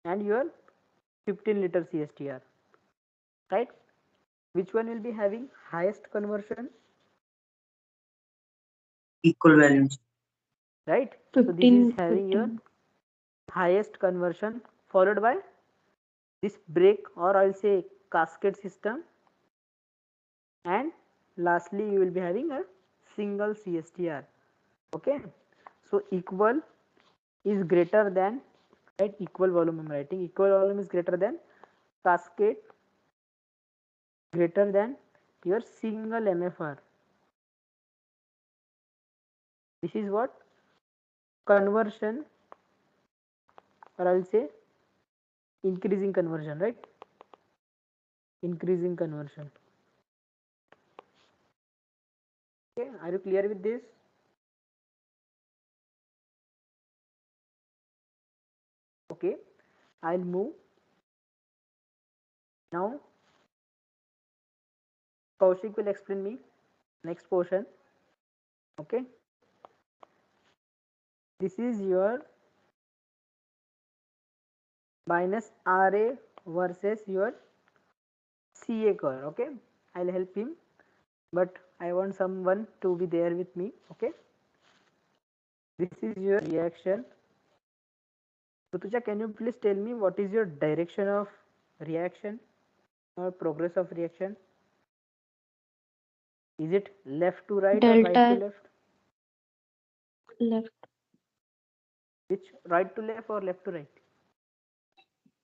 S3: and your 15 liter CSTR, right? Which one will be having highest conversion?
S2: Equal values.
S3: Right? So this is having your highest conversion followed by this break, or I'll say cascade system, and lastly you will be having a single CSTR. Okay, so equal is greater than, right? Equal volume I'm writing. Equal volume is greater than cascade, greater than your single MFR. This is what conversion, or I'll say increasing conversion, right? Increasing conversion. Okay, are you clear with this? Okay, I'll move now. Kaushik will explain me next portion. Okay, this is your minus RA versus your CA curve. Okay, I'll help him, but I want someone to be there with me. Okay, this is your reaction. Rutuja, can you please tell me what is your direction of reaction or progress of reaction? Is it left to right or right to left?
S4: Left.
S3: Which, right to left or left to right?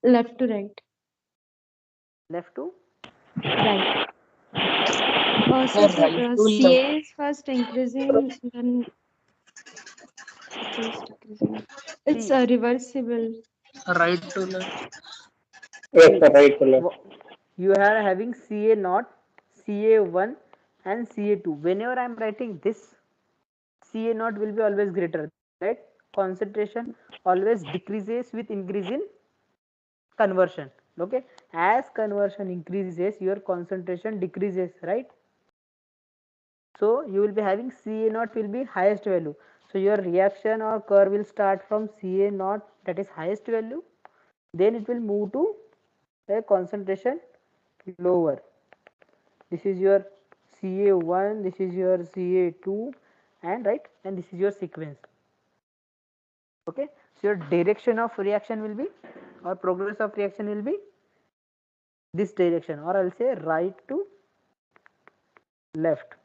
S4: Left to right.
S3: Left to
S4: Right.
S2: Sir,
S4: So
S2: right to
S4: CA is first increasing, then it is decreasing. It's reversible.
S2: right to left.
S1: Yes, sir, right to left.
S3: You are having CA0, CA1 and CA2. Whenever I am writing this, CA0 will be always greater, right? concentration always decreases with increase in conversion. Okay, as conversion increases, your concentration decreases, right? So you will be having Ca naught will be highest value. So your reaction or curve will start from Ca naught, that is highest value, then it will move to a concentration lower. This is your Ca1, this is your Ca2, and right, and this is your sequence. Okay, so your direction of reaction will be, or progress of reaction will be this direction, or I'll say right to left.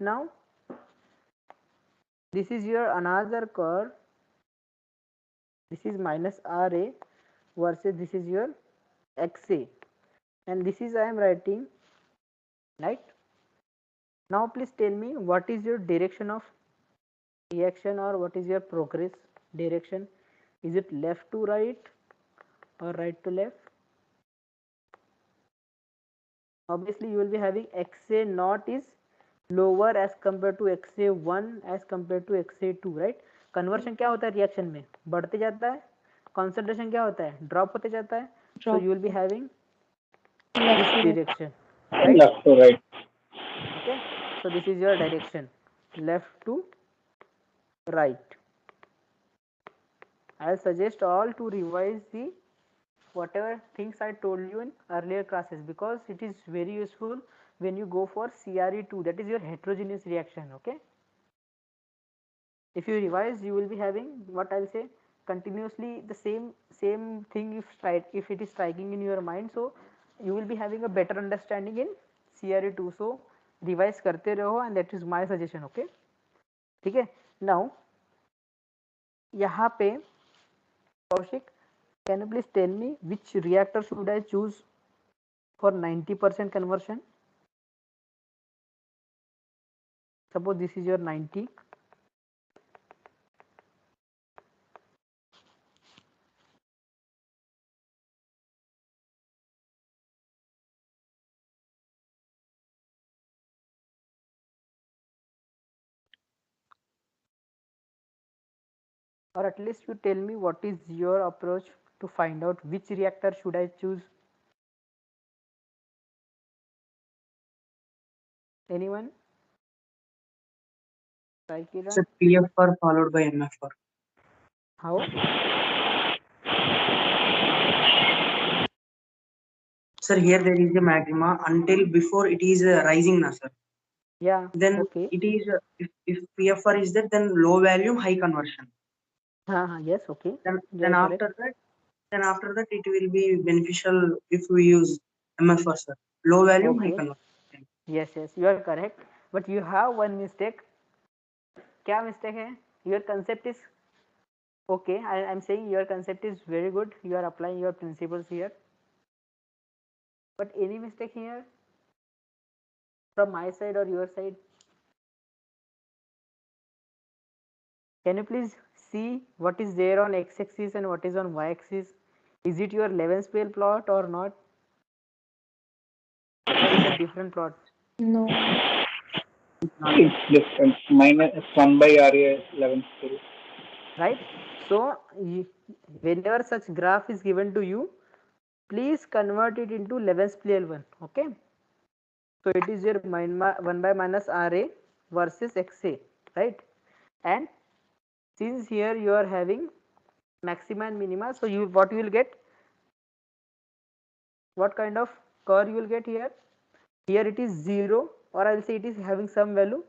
S3: Now this is your another curve. This is minus Ra versus this is your Xa, and this is I am writing, right? Now please tell me what is your direction of reaction, or what is your progress direction? Is it left to right or right to left? Obviously you will be having Xa naught is lower as compared to Xa1 as compared to Xa2, right? Conversion क्या होता है reaction में, बढ़ते जाता है, concentration क्या होता है, ड्रॉप होते जाता है. So you will be having this direction, right?
S1: Left to right.
S3: Okay, so this is your direction, left to right. I'll suggest all to revise the whatever things I told you in earlier classes, because it is very useful when you go for CRE2, that is your heterogeneous reaction. Okay, if you revise, you will be having what I'll say continuously the same thing if it is striking in your mind, so you will be having a better understanding in CRE2. So revise करते रहो, and that is my suggestion. Okay, ठीक है. Now यहाँ पे Kaushik, can you please tell me which reactor should I choose for 90% conversion? Suppose this is your 90. Or at least you tell me what is your approach to find out which reactor should I choose. Anyone?
S2: It's a PFR followed by MFR.
S3: How?
S2: Sir, here there is a magma until before it is rising now, sir.
S3: Yeah.
S2: Then
S3: okay.
S2: it is if PFR is there, then low value high conversion.
S3: Yes. Okay.
S2: Then after that it will be beneficial if we use MFR, sir. Low value high conversion.
S3: Yes. You are correct. But you have one mistake. क्या mistake है? Your concept is okay. I am saying your concept is very good. You are applying your principles here. But any mistake here from my side or your side? Can you please see what is there on x-axis and what is on y-axis? Is it your Levenspail plot or not? Or is it different plot?
S4: No.
S1: It's different. Minus 1 by RA 11 still.
S3: Right? So whenever such graph is given to you, please convert it into Levenspail one. Okay? So it is your 1 by minus RA versus XA, right? And since here you are having maxima and minima, so what you will get? What kind of curve you will get here? Here it is 0, or I will say it is having some value.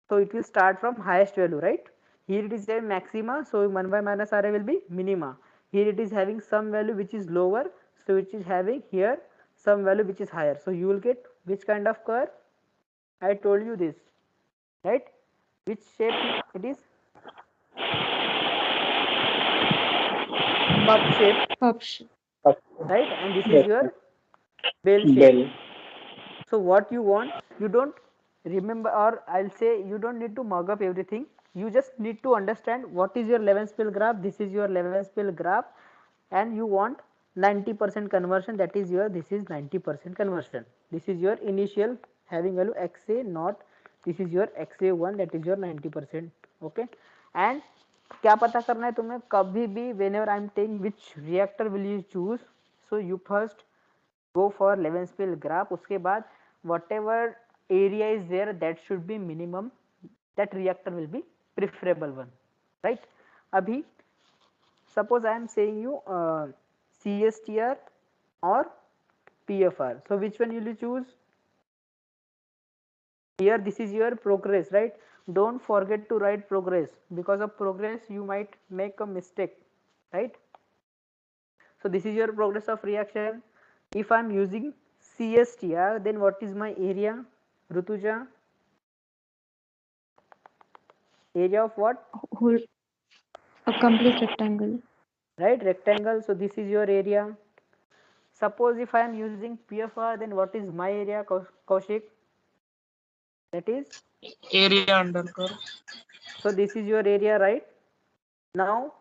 S3: So it will start from highest value, right? Here it is a maxima, so 1 by minus RA will be minima. Here it is having some value which is lower, so which is having here some value which is higher. So you will get which kind of curve? I told you this, right? Which shape it is? Puff shape.
S4: Option.
S3: Right? And this is
S1: Yes,
S3: your bell shape.
S1: Bell.
S3: So what you want, you don't remember, or I'll say you don't need to mug up everything. You just need to understand what is your Levenspail graph. This is your Levenspail graph, and you want 90% conversion. That is your, this is 90% conversion. This is your initial having value XA naught. This is your XA1, that is your 90%. Okay, and क्या पता करना है तुम्हें कभी भी, whenever I'm saying which reactor will you choose, so you first go for Levenspiel graph. उसके बाद whatever area is there that should be minimum, that reactor will be preferable one, right? अभी suppose I am saying you CSTR or PFR, so which one will you choose? Here this is your progress, right? Don't forget to write progress, because of progress you might make a mistake, right? So this is your progress of reaction. If I am using CSTR, then what is my area, Rutuja? Area of what?
S4: Whole a complete rectangle.
S3: Right, rectangle. So this is your area. Suppose if I am using PFR, then what is my area, Kaushik? That is,
S2: Area under curve.
S3: so this is your area, right? Now,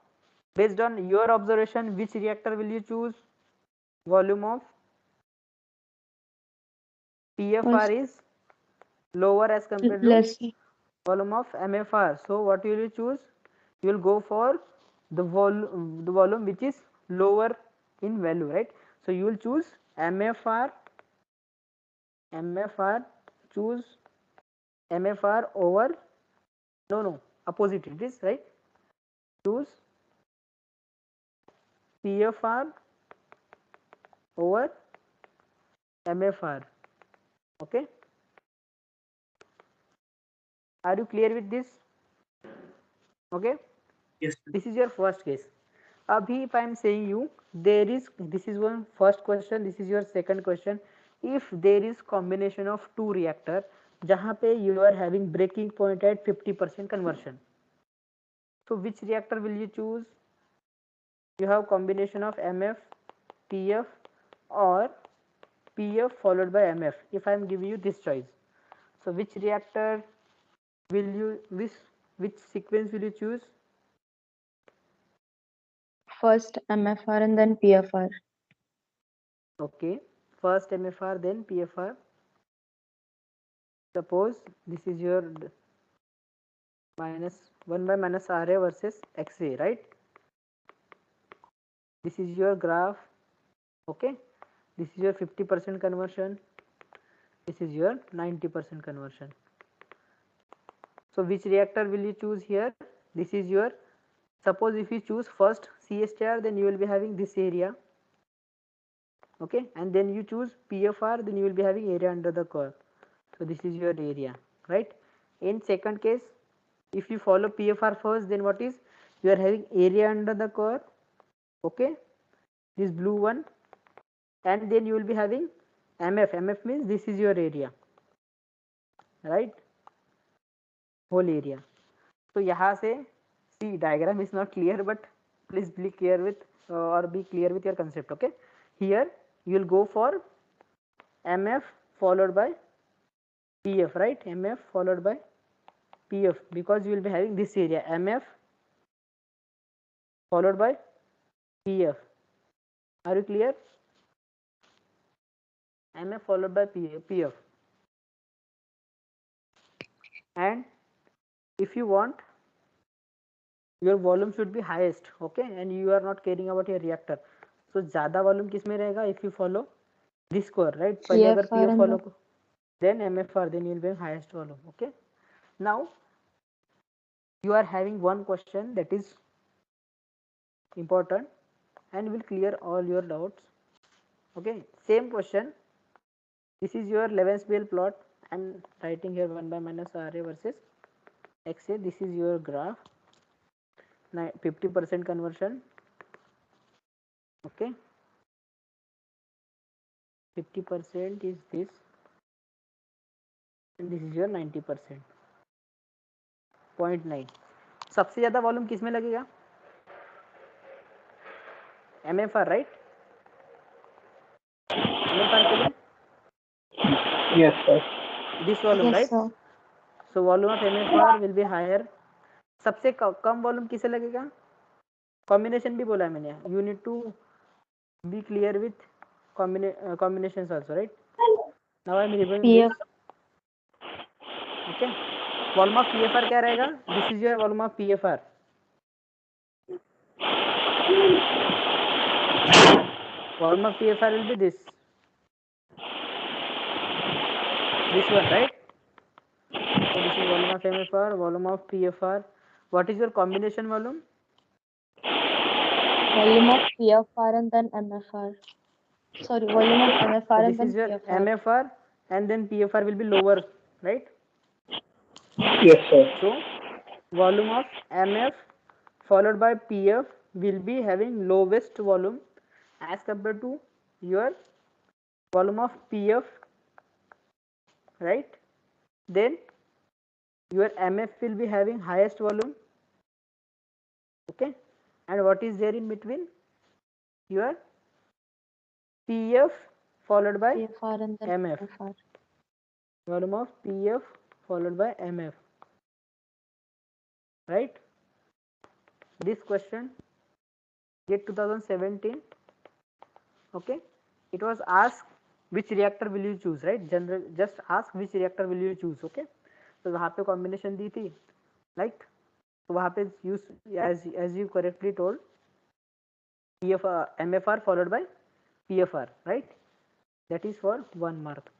S3: based on your observation, which reactor will you choose? Volume of PFR is lower as compared to
S4: Less.
S3: volume of MFR. So what will you choose? You will go for the volume which is lower in value, right? So you will choose MFR. Choose MFR over, no, opposite it is, right? Choose PFR over MFR. Okay, are you clear with this? Okay,
S2: Yes.
S3: this is your first case. Abhi, if I am saying you, there is, this is one first question, this is your second question. If there is combination of two reactor जहाँ पे you are having breaking point at 50% conversion, so which reactor will you choose? You have combination of MF, PF or PF followed by MF. If I am giving you this choice, so which reactor will you, which sequence will you choose?
S4: First MFR and then PFR.
S3: Okay, first MFR then PFR. Suppose this is your minus 1 by minus RA versus XA, right? This is your graph. Okay, this is your 50% conversion, this is your 90% conversion. So which reactor will you choose here? This is your, suppose if you choose first CSTR, then you will be having this area. Okay, and then you choose PFR, then you will be having area under the curve. So this is your area, right? In second case, if you follow PFR first, then what is, you are having area under the curve. Okay, this blue one, and then you will be having MF means this is your area, right? Whole area. So यहाँ से, see, diagram is not clear, but please be clear with or be clear with your concept. Okay, here you will go for MF followed by PF, right? MF followed by PF, because you will be having this area, MF followed by PF. Are you clear? MF followed by PF. And if you want, your volume should be highest, okay, and you are not caring about your reactor, so ज़्यादा volume किस में रहेगा? If you follow this curve, right? पहले अगर
S4: PFR
S3: PF
S4: and
S3: follow, then MFR, then you will be highest volume. Okay, now you are having one question that is important and will clear all your doubts. Okay, same question. This is your Levenspiel plot. I am writing here 1 by minus RA versus XA. This is your graph, 50% conversion. Okay, 50% is this, and this is your 90%. 0.9. सबसे ज्यादा volume किस में लगेगा? MFR, right? MFR के लिए?
S1: Yes, sir.
S3: This volume,
S4: yes,
S3: right?
S4: sir.
S3: So volume of MFR will be higher. सबसे कम volume किसे लगेगा? कॉम्बिनेशन भी बोला है मैंने. You need to be clear with combinations also, right? Now I am reviewing
S4: PF.
S3: this. Okay, volume of PFR क्या रहेगा? This is your volume of PFR. volume of PFR will be this one, right? So this is volume of MFR, volume of PFR. What is your combination volume?
S4: Volume of PFR and then MFR. Sorry, volume of MFR
S3: So
S4: and
S3: this
S4: then
S3: is your
S4: PFR.
S3: MFR, and then PFR will be lower, right?
S1: Yes, sir.
S3: So volume of MF followed by PF will be having lowest volume as compared to your volume of PF, right? Then your MF will be having highest volume, okay? And what is there in between? Your PF followed by
S4: PFR and then
S3: MF.
S4: MFR.
S3: Volume of PF followed by MF, right? This question, GATE 2017, okay? It was asked which reactor will you choose, right? General, just ask which reactor will you choose, okay? तो वहाँ पे combination दी थी, like तो वहाँ पे use as you correctly told, PFR, MFR followed by PFR, right? That is for 1 mark.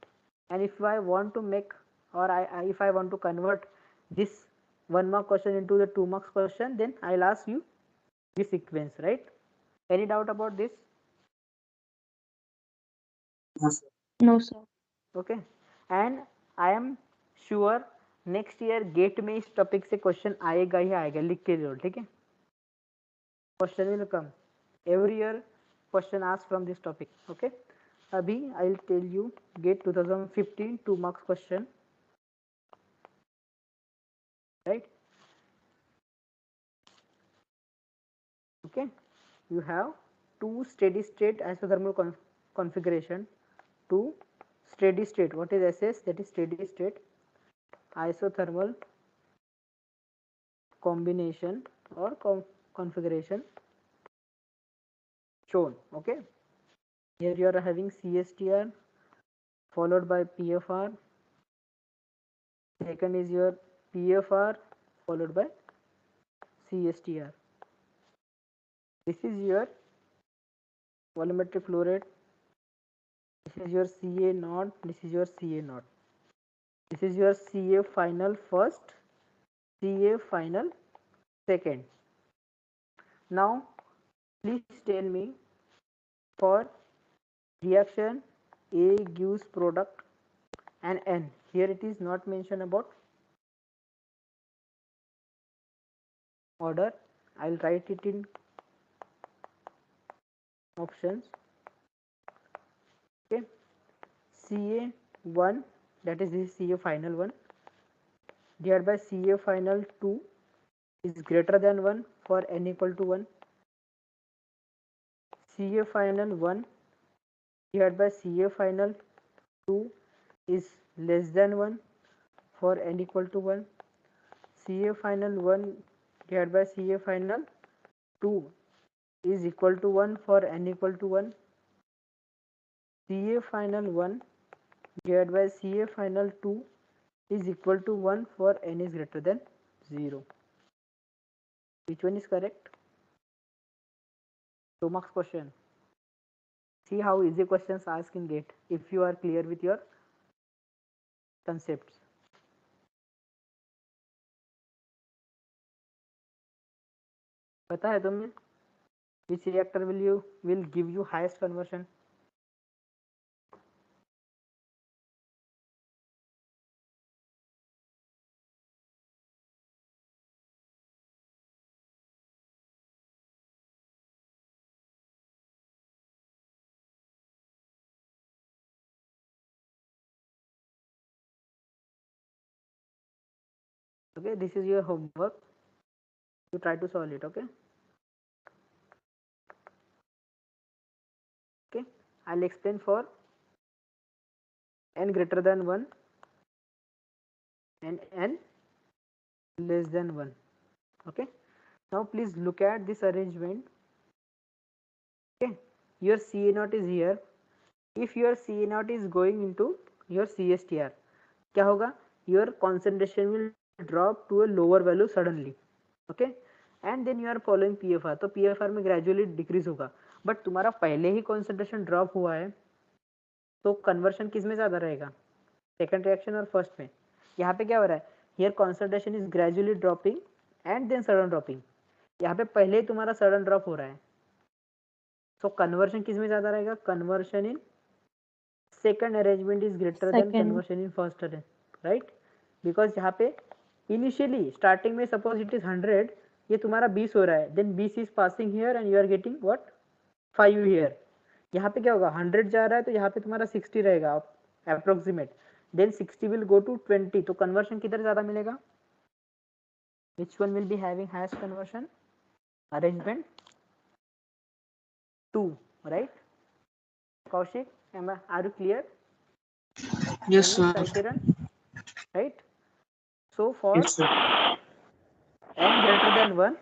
S3: And if I want to make, or if I want to convert this 1 mark question into the 2 marks question, then I'll ask you this sequence, right? Any doubt about this?
S4: No, sir.
S3: Okay. And I am sure next year GATE में इस topic से question आएगा ही आएगा, लिख के जरूर, ठीक है? Question will come every year, question asked from this topic, okay? अभी I will tell you GATE 2015 2 marks question, right? Okay, you have two steady state isothermal configuration, two steady state. What is SS? That is steady state isothermal combination or configuration shown. Okay, here you are having CSTR followed by PFR. Second is your PFR followed by CSTR. This is your volumetric flow rate. This is your CA naught. This is your CA naught. This is your CA final first, CA final second. Now, please tell me for reaction A gives product and N. Here it is not mentioned about order. I'll write it in options. Okay, CA1, that is this CA final 1 divided by CA final 2 is greater than 1 for N equal to 1. CA final 1 divided by CA final 2 is less than 1 for N equal to 1. CA final 1 divided by CA final 2 is equal to 1 for N equal to 1. CA final 1 divided by CA final 2 is equal to 1 for N is greater than 0. Which one is correct? 2 marks question. See how easy questions asked in GATE if you are clear with your concepts. पता है तुम्हें which reactor will give you highest conversion? Okay, this is your homework. You try to solve it. Okay. Okay, I'll explain for N greater than 1 and N less than 1. Okay, now please look at this arrangement. Okay, your CA0 is here. If your CA0 is going into your CSTR, क्या होगा? Your concentration will drop to a lower value suddenly. Okay, and then you are following PFR, तो PFR में gradually decrease होगा, but तुम्हारा पहले ही concentration drop हुआ है तो कन्वर्शन किस में ज़्यादा रहेगा, सेकंड रिएक्शन और फर्स्ट में। यहाँ पे क्या हो रहा है, here concentration is gradually dropping and then sudden dropping, यहाँ पे पहले ही तुम्हारा सडन ड्रॉप हो रहा है, सो कन्वर्शन किस में ज़्यादा रहेगा, conversion in second arrangement is greater than
S4: Second.
S3: Conversion in first arrange, right, because यहाँ पे इनिशियली स्टार्टिंग में सपोज इट इज 100, ये तुम्हारा 20 हो रहा है, then 20 is passing here and you are getting what 5 here, यहाँ पे क्या होगा 100 जा रहा है तो यहाँ पे तुम्हारा 60 रहेगा approximate, then 60 will go to 20, तो कन्वर्शन किधर ज़्यादा मिलेगा, which one will be having highest conversion, arrangement 2, right? Kaushik, are you clear?
S2: Yes, sir.
S3: Sai Kiran, right? So for
S2: Yes, sir.
S3: n greater than 1,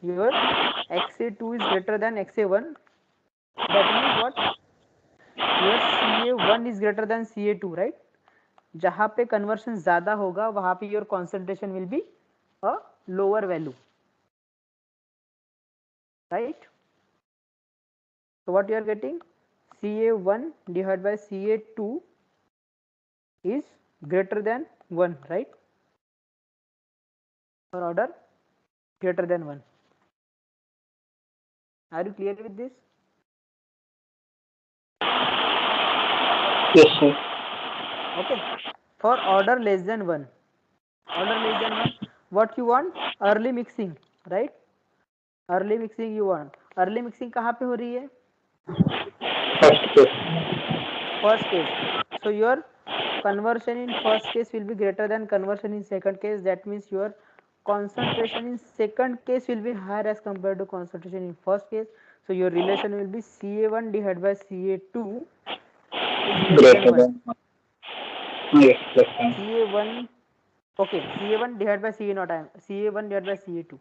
S3: your XA2 is greater than XA1, that means what, your CA1 is greater than CA2, right? जहाँ पे conversion ज़्यादा होगा वहाँ पे your concentration will be a lower value, right? So what you are getting, CA1 divided by CA2 is greater than 1, right? For order greater than 1. Are you clear with this?
S1: Yes, sir.
S3: Okay. For order less than 1, what you want, early mixing, right? Early mixing you want, early mixing कहाँ पे हो रही है,
S1: First case.
S3: first case, so your conversion in first case will be greater than conversion in second case, that means your concentration in second case will be higher as compared to concentration in first case, so your relation will be CA1 divided by CA2 is less
S1: Greater
S3: than 1.
S1: than 1. Yes, less than.
S3: CA1, okay, CA1 divided by CA0, CA1 divided by CA2,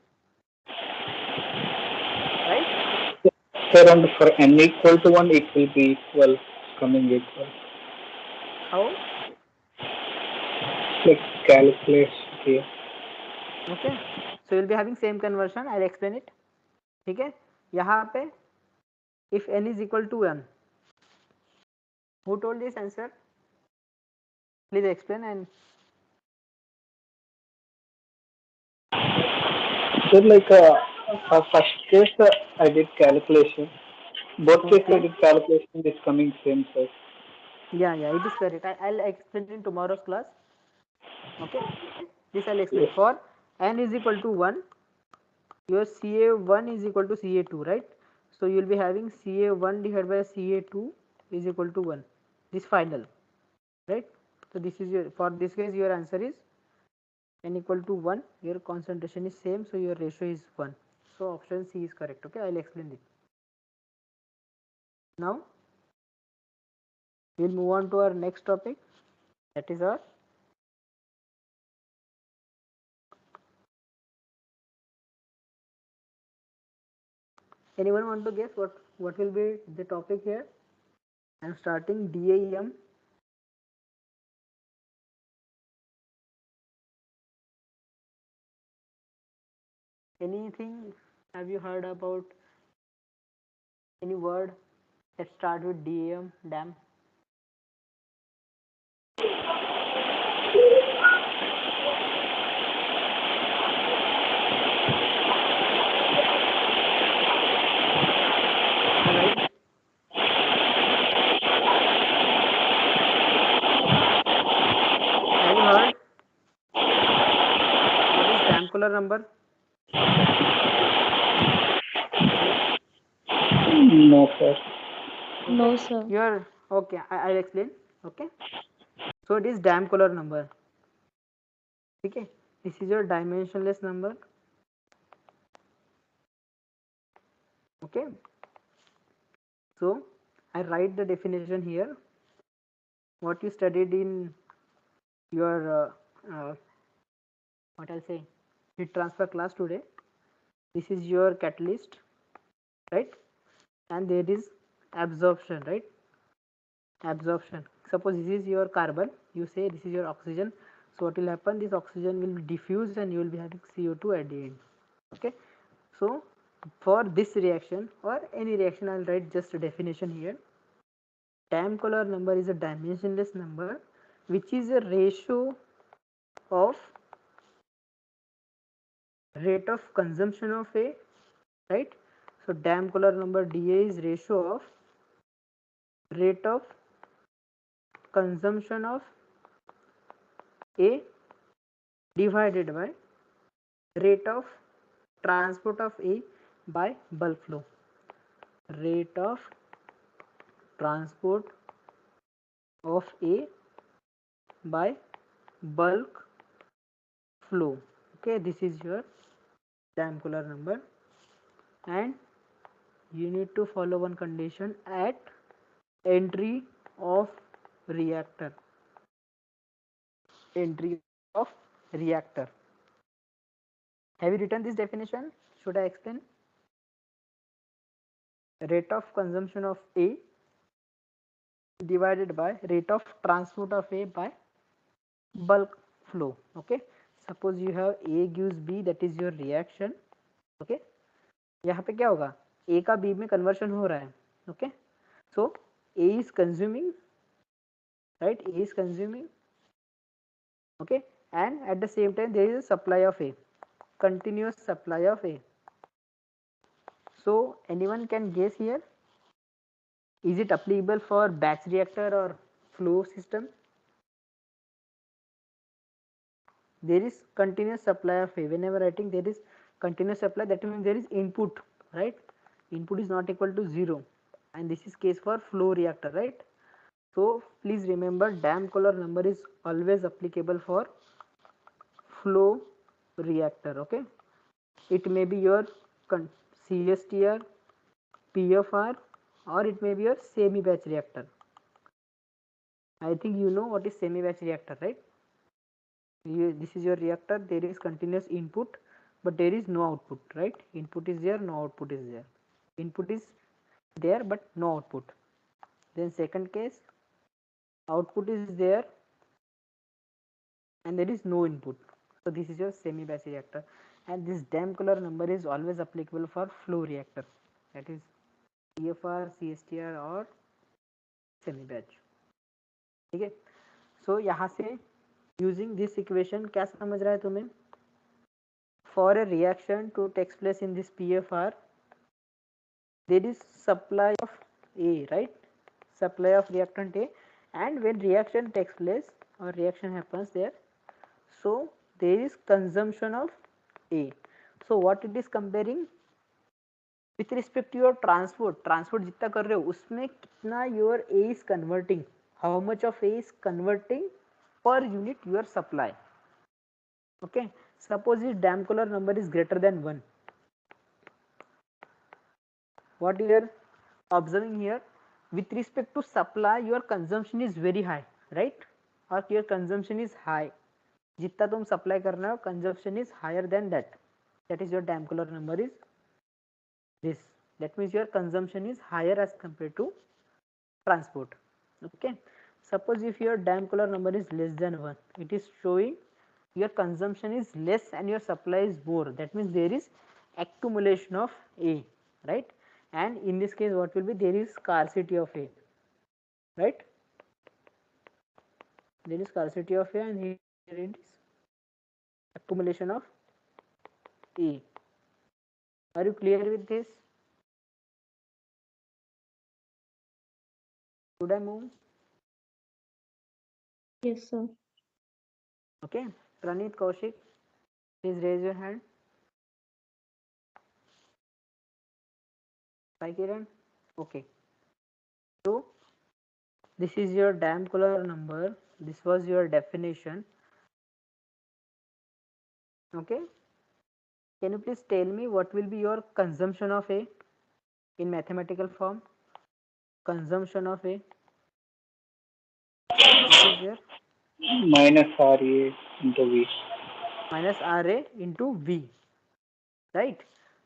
S3: right?
S1: Around for n equal to 1, it will be equal, coming equal.
S3: How?
S1: Like calculation here.
S3: Okay, so you'll be having same conversion, I'll explain it. ठीक है, यहाँ पे if n is equal to 1, who told this answer, please explain. And
S1: So like first case I did calculation. Both cases I did calculation is coming same size.
S3: yeah, it is correct. I'll explain in tomorrow's class. Okay, this I'll explain.
S1: Yes.
S3: For n is equal to 1, your CA1 is equal to CA2, right? So you'll be having CA1 divided by CA2 is equal to 1, this final, right? So this is your, for this case your answer is n equal to 1, your concentration is same, so your ratio is 1, so option C is correct. Okay, I'll explain it now. We'll move on to our next topic, that is our anyone want to guess what will be the topic here? I'm starting DAEM. Anything, have you heard about any word that start with DAM, dam? Right? Have you heard what is dam color number?
S1: No, sir.
S4: No, sir.
S3: You're okay, I'll explain. Okay, so it is dam color number. Okay, this is your dimensionless number. Okay, so I write the definition here, what you studied in your what I'll say, heat transfer class today. This is your catalyst, right? And there is absorption, right? Absorption, suppose this is your carbon, you say this is your oxygen, so what will happen, this oxygen will diffuse and you will be having CO2 at the end. Okay, So for this reaction or any reaction, I'll write just a definition here. Dam-Collar number is a dimensionless number which is a ratio of rate of consumption of A, right? So Dam-Collar number dA is ratio of rate of consumption of A divided by rate of transport of A by bulk flow. Rate of transport of A by bulk flow. Okay, this is your Dam-Collar number, and you need to follow one condition at entry of reactor. Entry of reactor. Have you written this definition? Should I explain? Rate of consumption of A divided by rate of transport of A by bulk flow. Okay, suppose you have A gives B, that is your reaction. Okay, यहाँ पे क्या होगा, A का B में conversion हो रहा है. Okay, so A is consuming, right? A is consuming. Okay, and at the same time there is a supply of A, continuous supply of A. So anyone can guess here, is it applicable for batch reactor or flow system? There is continuous supply of A. Whenever writing there is continuous supply, that means there is input, right? Input is not equal to 0, and this is case for flow reactor, right? So please remember, Dam-Collar number is always applicable for flow reactor. Okay, it may be your CSTR, PFR, or it may be your semi batch reactor. I think you know what is semi batch reactor, right? This is your reactor, there is continuous input but there is no output, right? Input is there, no output is there. Input is there but no output. Then second case, output is there and there is no input. So this is your semi batch reactor, and this Dam-Collar number is always applicable for flow reactor, that is PFR, CSTR और semi batch. ठीक है, so यहाँ से using this equation क्या समझ रहा है तुम्हें? For a reaction to takes place in this PFR, there is supply of A, right? Supply of reactant A, and when reaction takes place or reaction happens there, so there is consumption of A. So what it is comparing with respect to your transport जितना कर रहे हो उसमें कितना your A is converting, how much of A is converting per unit your supply. Okay, suppose if Dam-Collar number is greater than 1, what you are observing here, with respect to supply your consumption is very high, right? Or your consumption is high, जितना तुम supply कर रहे हो consumption is higher than that, that is your Dam-Collar number is this. That means your consumption is higher as compared to transport. Okay, suppose if your Dam-Collar number is less than 1, it is showing your consumption is less and your supply is more, that means there is accumulation of A, right? And in this case what will be, there is scarcity of A, right? There is scarcity of A and here it is accumulation of A. Are you clear with this? Should I move?
S4: Yes, sir.
S3: Okay, Pranit, Kaushik, please raise your hand. Sai Kiran? Okay. So this is your Dam-Collar number. This was your definition. Okay. Can you please tell me what will be your consumption of A in mathematical form? Consumption of A. This is your
S1: minus RA into V.
S3: minus RA into V, right?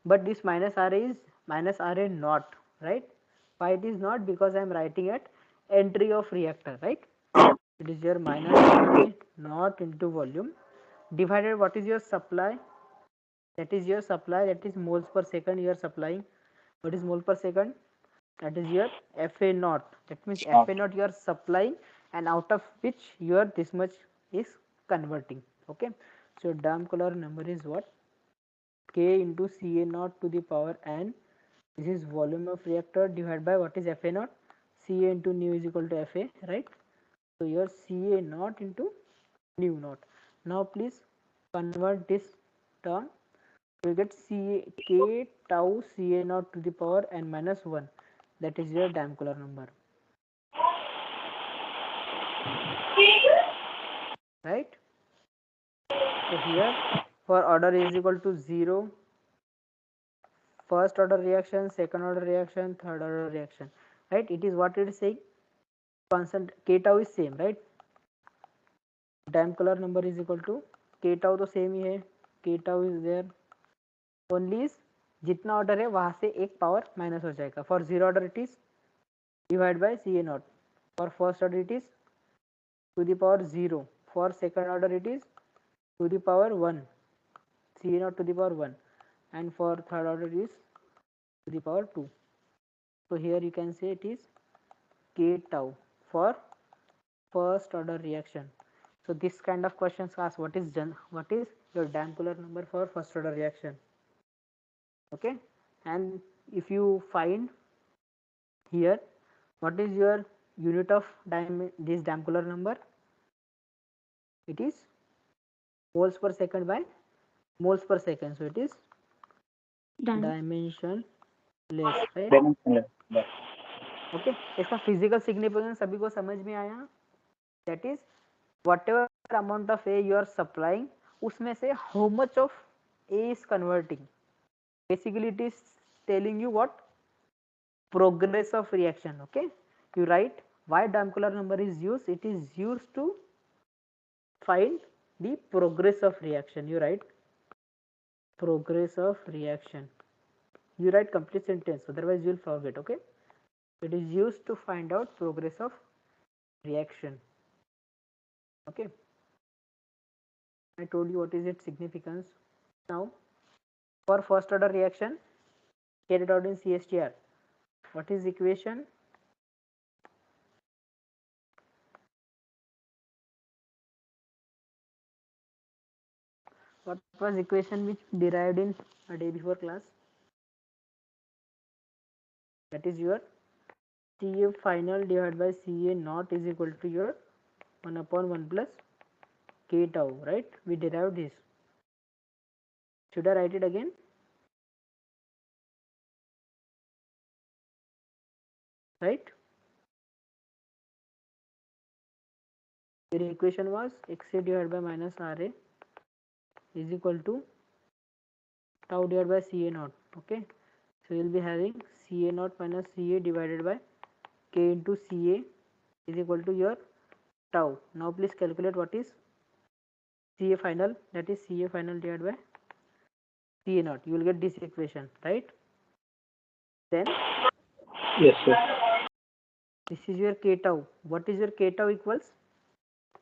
S3: But this minus RA is minus RA not, right? Why it is not? Because I am writing at entry of reactor, right? It is your minus RA not into volume divided what is your supply that is your supply, that is moles per second you are supplying. What is mole per second? That is your FA naught. That means FA naught you are supplying, and out of which your this much is converting. Okay, so Damköhler number is what? K into Ca naught to the power n. This is volume of reactor divided by what is FA naught? Ca into nu is equal to FA, right? So your Ca naught into nu naught. Now please convert this term. You get K tau Ca naught to the power n minus 1. That is your Damköhler number. Right? So here for order is equal to 0, first order reaction, second order reaction, third order reaction. Right? It is what it is saying. Constant K tau is same, right? Damköhler number is equal to K tau तो same ही है, K tau is there. Only is जितना order है वहां से एक power minus हो जाएगा. For zero order it is divide by C A naught. For first order it is to the power 0. For second order it is to the power 1, C A naught to the power 1, and for third order is to the power 2. So here you can say it is K tau for first order reaction. So this kind of questions ask what is your Damköhler number for first order reaction. Okay, and if you find here what is your unit of this Damköhler number, it is moles per second by moles per second. So it is dimension less, right? Okay इसका physical significance सभी को समझ में आया. That is whatever amount of A you are supplying, उसमें से how much of A is converting. Basically it is telling you what progress of reaction. Okay you write why Damköhler number is used. It is used to find the progress of reaction. You write progress of reaction. You write complete sentence, otherwise you will forget. Okay, it is used to find out progress of reaction. Okay, I told you what is its significance. Now for first order reaction carried out in CSTR, what is equation? What was equation which derived in a day before class? That is your CA final divided by CA naught is equal to your 1 upon 1 plus K tau, right? We derived this. Should I write it again? Right? Your equation was XA divided by minus RA is equal to tau divided by CA naught. Okay, so you will be having CA naught minus CA divided by K into CA is equal to your tau. Now please calculate what is CA final, that is CA final divided by CA naught. You will get this equation, right? Then
S1: Yes, sir.
S3: this is your K tau. What is your K tau equals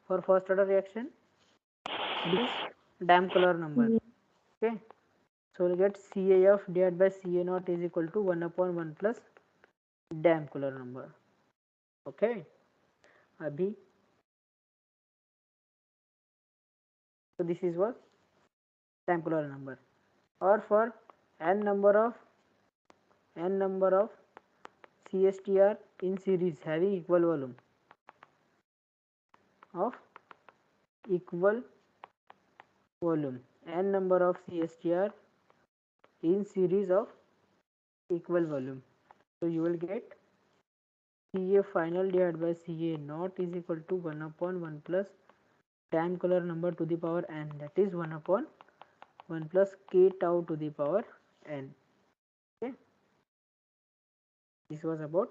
S3: for first order reaction? It is Damköhler number. Okay, so we'll get CAF divided by CA naught is equal to 1 upon 1 plus Damköhler number. Okay, abhi so this is what Damköhler number. Or for n number of CSTR in series having equal volume of equal volume, n number of CSTR in series of equal volume. So you will get CA final divided by CA naught is equal to 1 upon 1 plus Damköhler number to the power n, that is 1 upon 1 plus K tau to the power n. Okay, this was about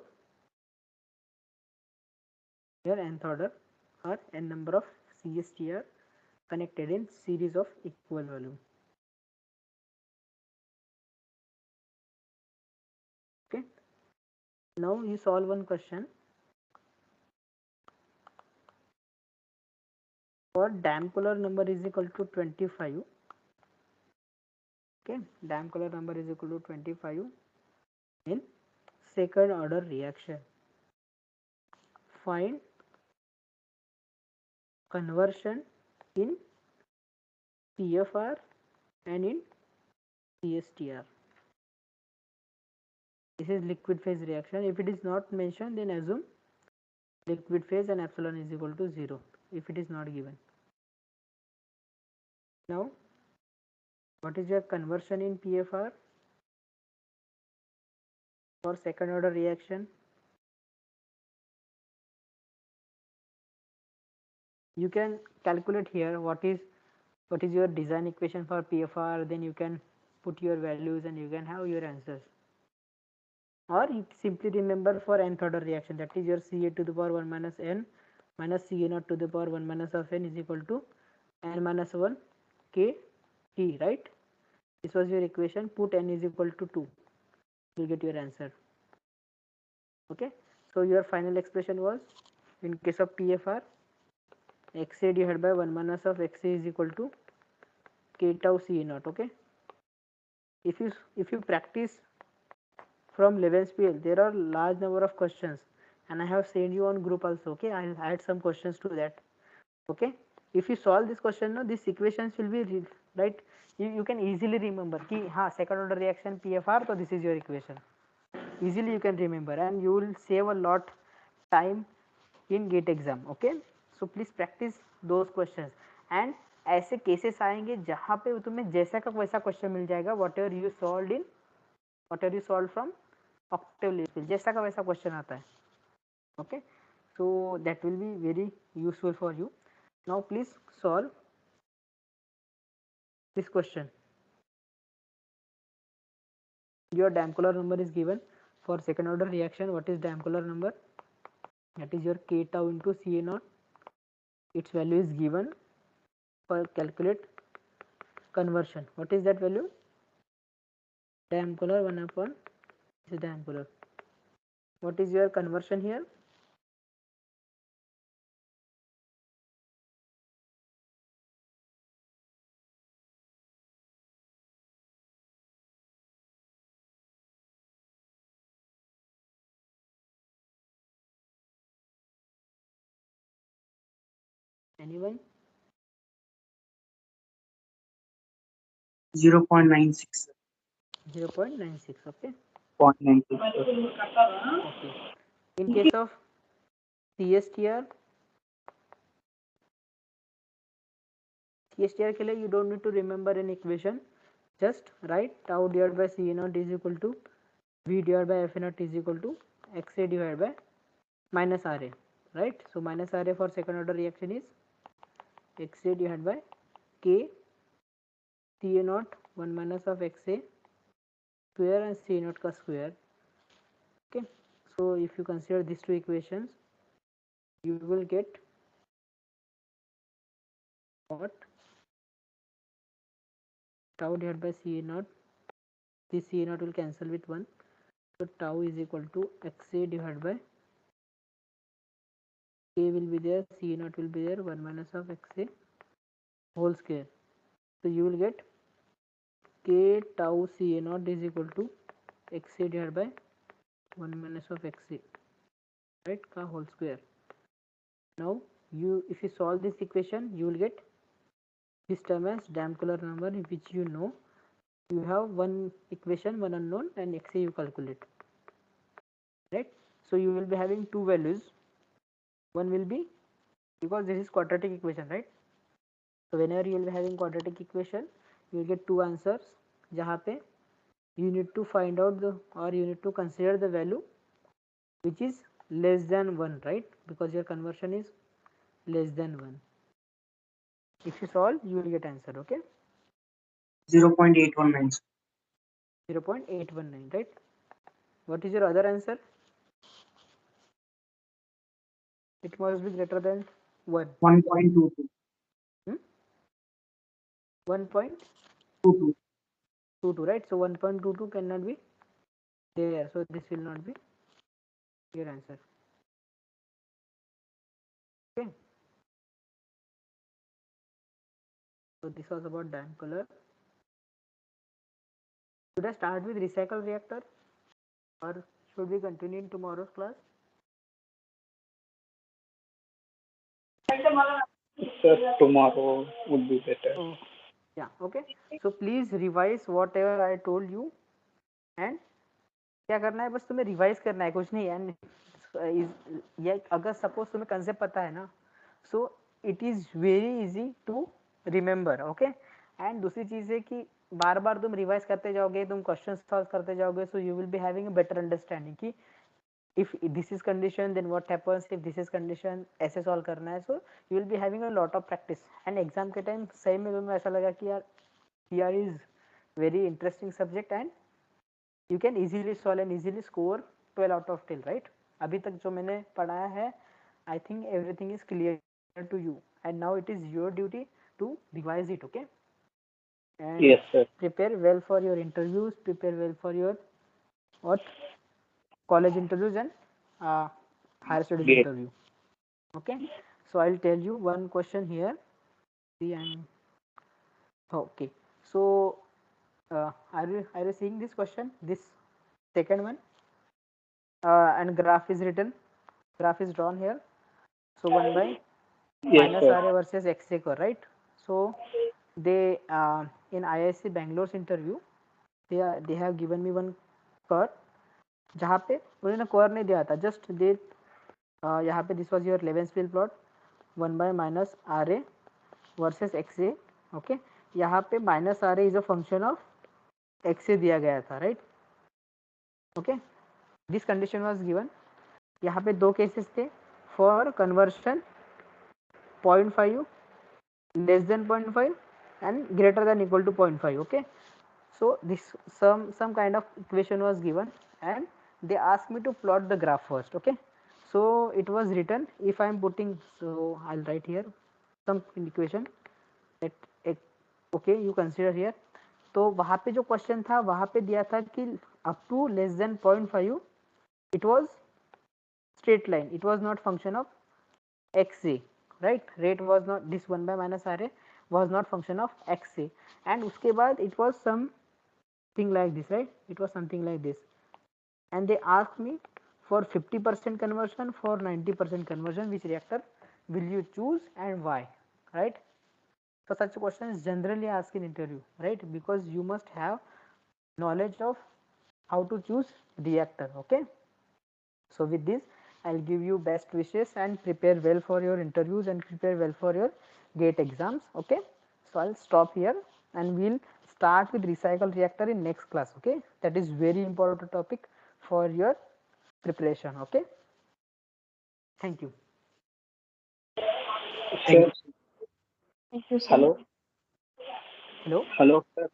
S3: your nth order or n number of CSTR connected in series of equal volume. Okay, now you solve one question for Damköhler number is equal to 25 Okay, Damn-Color number is equal to 25 in second order reaction. Find conversion in PFR and in CSTR. This is liquid phase reaction. If it is not mentioned, then assume liquid phase and epsilon is equal to 0 if it is not given. Now, what is your conversion in PFR for second order reaction? You can calculate here what is your design equation for PFR, then you can put your values and you can have your answers. Or you simply remember for nth order reaction, that is your Ca to the power 1 minus n minus Ca naught to the power 1 minus of n is equal to n minus 1 k t, right? This was your equation. Put n is equal to 2, you'll get your answer. Okay, so your final expression was, in case of PFR, Xa divided by 1 minus of Xa is equal to k tau Ca naught. Okay, if you practice from 11th PL, there are large number of questions and I have sent you on group also. Okay, I'll add some questions to that. Okay, if you solve this question now, these equations will be right. You can easily remember ki second order reaction PFR, so this is your equation. Easily you can remember and you will save a lot time in GATE exam. Okay, so please practice those questions. And ऐसे cases आएंगे जहाँ पे तुम्हें जैसा का वैसा question मिल जाएगा, whatever you solved from octave level, जैसा का वैसा question आता है. Okay, so that will be very useful for you. Now please solve this question. Your Damn-Color number is given for second order reaction. What is Damn-Color number? That is your k tau into Ca naught. Its value is given. For calculate conversion, what is that value? Damn-Color 1 upon this is Damn-Color. What is your conversion here? Anyone?
S2: 0.96.
S3: 0.96. Okay.
S1: 0.96.
S3: Okay. In case of CSTR के लिए you don't need to remember an equation. Just write tau divided by Ca naught is equal to V divided by F naught is equal to Xa divided by minus Ra, right? So minus Ra for second order reaction is Xa divided by K Ca naught 1 minus of Xa square and Ca naught ka square. Okay, so if you consider these two equations, you will get what? Tau divided by Ca naught, this Ca naught will cancel with 1, so tau is equal to Xa divided by K will be there, Ca naught will be there, 1 minus of Xa whole square. So you will get K tau Ca naught is equal to Xa divided by 1 minus of Xa, right, ka whole square. Now if you solve this equation, you will get this term as Damn-Color number, which you know. You have one equation, one unknown, and Xa you calculate, right? So you will be having two values. One will be, because this is quadratic equation, right? So whenever you will be having quadratic equation, you will get two answers, जहाँ पे you need to find out you need to consider the value which is less than 1, right? Because your conversion is less than 1. If you solve, you will get answer. Okay,
S2: 0.819.
S3: 0.819, right? What is your other answer? It must be greater than 1.
S2: 1.22.
S3: 1.22, right? So 1.22 cannot be there, so this will not be your answer. Okay, so this was about Damn-Color. Should I start with recycle reactor or should we continue in tomorrow's class?
S1: Sir, tomorrow would be better.
S3: Oh, yeah, okay. So please revise whatever I told you and क्या करना है, बस तुम्हें revise करना है, कुछ नहीं। And ये अगर सपोज तुम्हें कंसेप्ट पता है ना, so it is very easy to remember, okay. And दूसरी चीज़ है कि बार बार तुम रिवाइज करते जाओगे, तुम क्वेश्चन सॉल्व करते जाओगे, so you will be having a better understanding कि if this is condition then what happens, if this is condition ऐसे सॉल्व करना है। So you will be having a lot of practice. And exam के time सही में तुम्हें ऐसा लगा कि यार PR is very interesting subject and you can easily solve and easily score 12 out of 10, right? अभी तक जो मैंने पढ़ाया है, I think everything is clear to you and now it is your duty to revise it, okay? And
S1: Yes, sir.
S3: prepare well for your interviews, prepare well for your what college interviews and higher studies
S1: Great.
S3: interview, okay? So I'll tell you one question here. See, okay. So are you seeing this question, this second one? And graph is written, graph is drawn here. So 1 by
S1: Yes,
S3: minus
S1: sir.
S3: RA versus XA curve, right? So they in IISc Bangalore's interview, they have given me one curve जहाँ पे उन्होंने curve नहीं दिया था, just दे यहाँ पे this was your Levenspiel plot 1 by minus RA versus XA, okay. यहाँ पे minus RA is a function of XA दिया गया था, right, okay. This condition was given. यहाँ पे दो केसेस थे for conversion 0.5 less than 0.5 and greater than equal to 0.5, okay. So this some kind of equation was given and they asked me to plot the graph first, okay. So it was written, if I am putting, so I'll write here some equation that okay you consider here। तो वहाँ पे जो question था वहाँ पे दिया था कि up to less than 0.5 it was straight line, it was not function of XA, right? Rate was not, this 1 by minus RA was not function of XA, and उसके बाद it was something like this, right? It was something like this, and they asked me for 50% conversion, for 90% conversion, which reactor will you choose and why, right? So such a question is generally asked in interview, right? Because you must have knowledge of how to choose reactor, okay. So with this I'll give you best wishes and prepare well for your interviews and prepare well for your GATE exams, okay. So I'll stop here and we'll start with recycle reactor in next class, okay. That is very important topic for your preparation, okay. Thank you.
S1: Sir,
S4: Thank you, sir.
S1: hello.
S3: Hello.
S1: Hello, sir.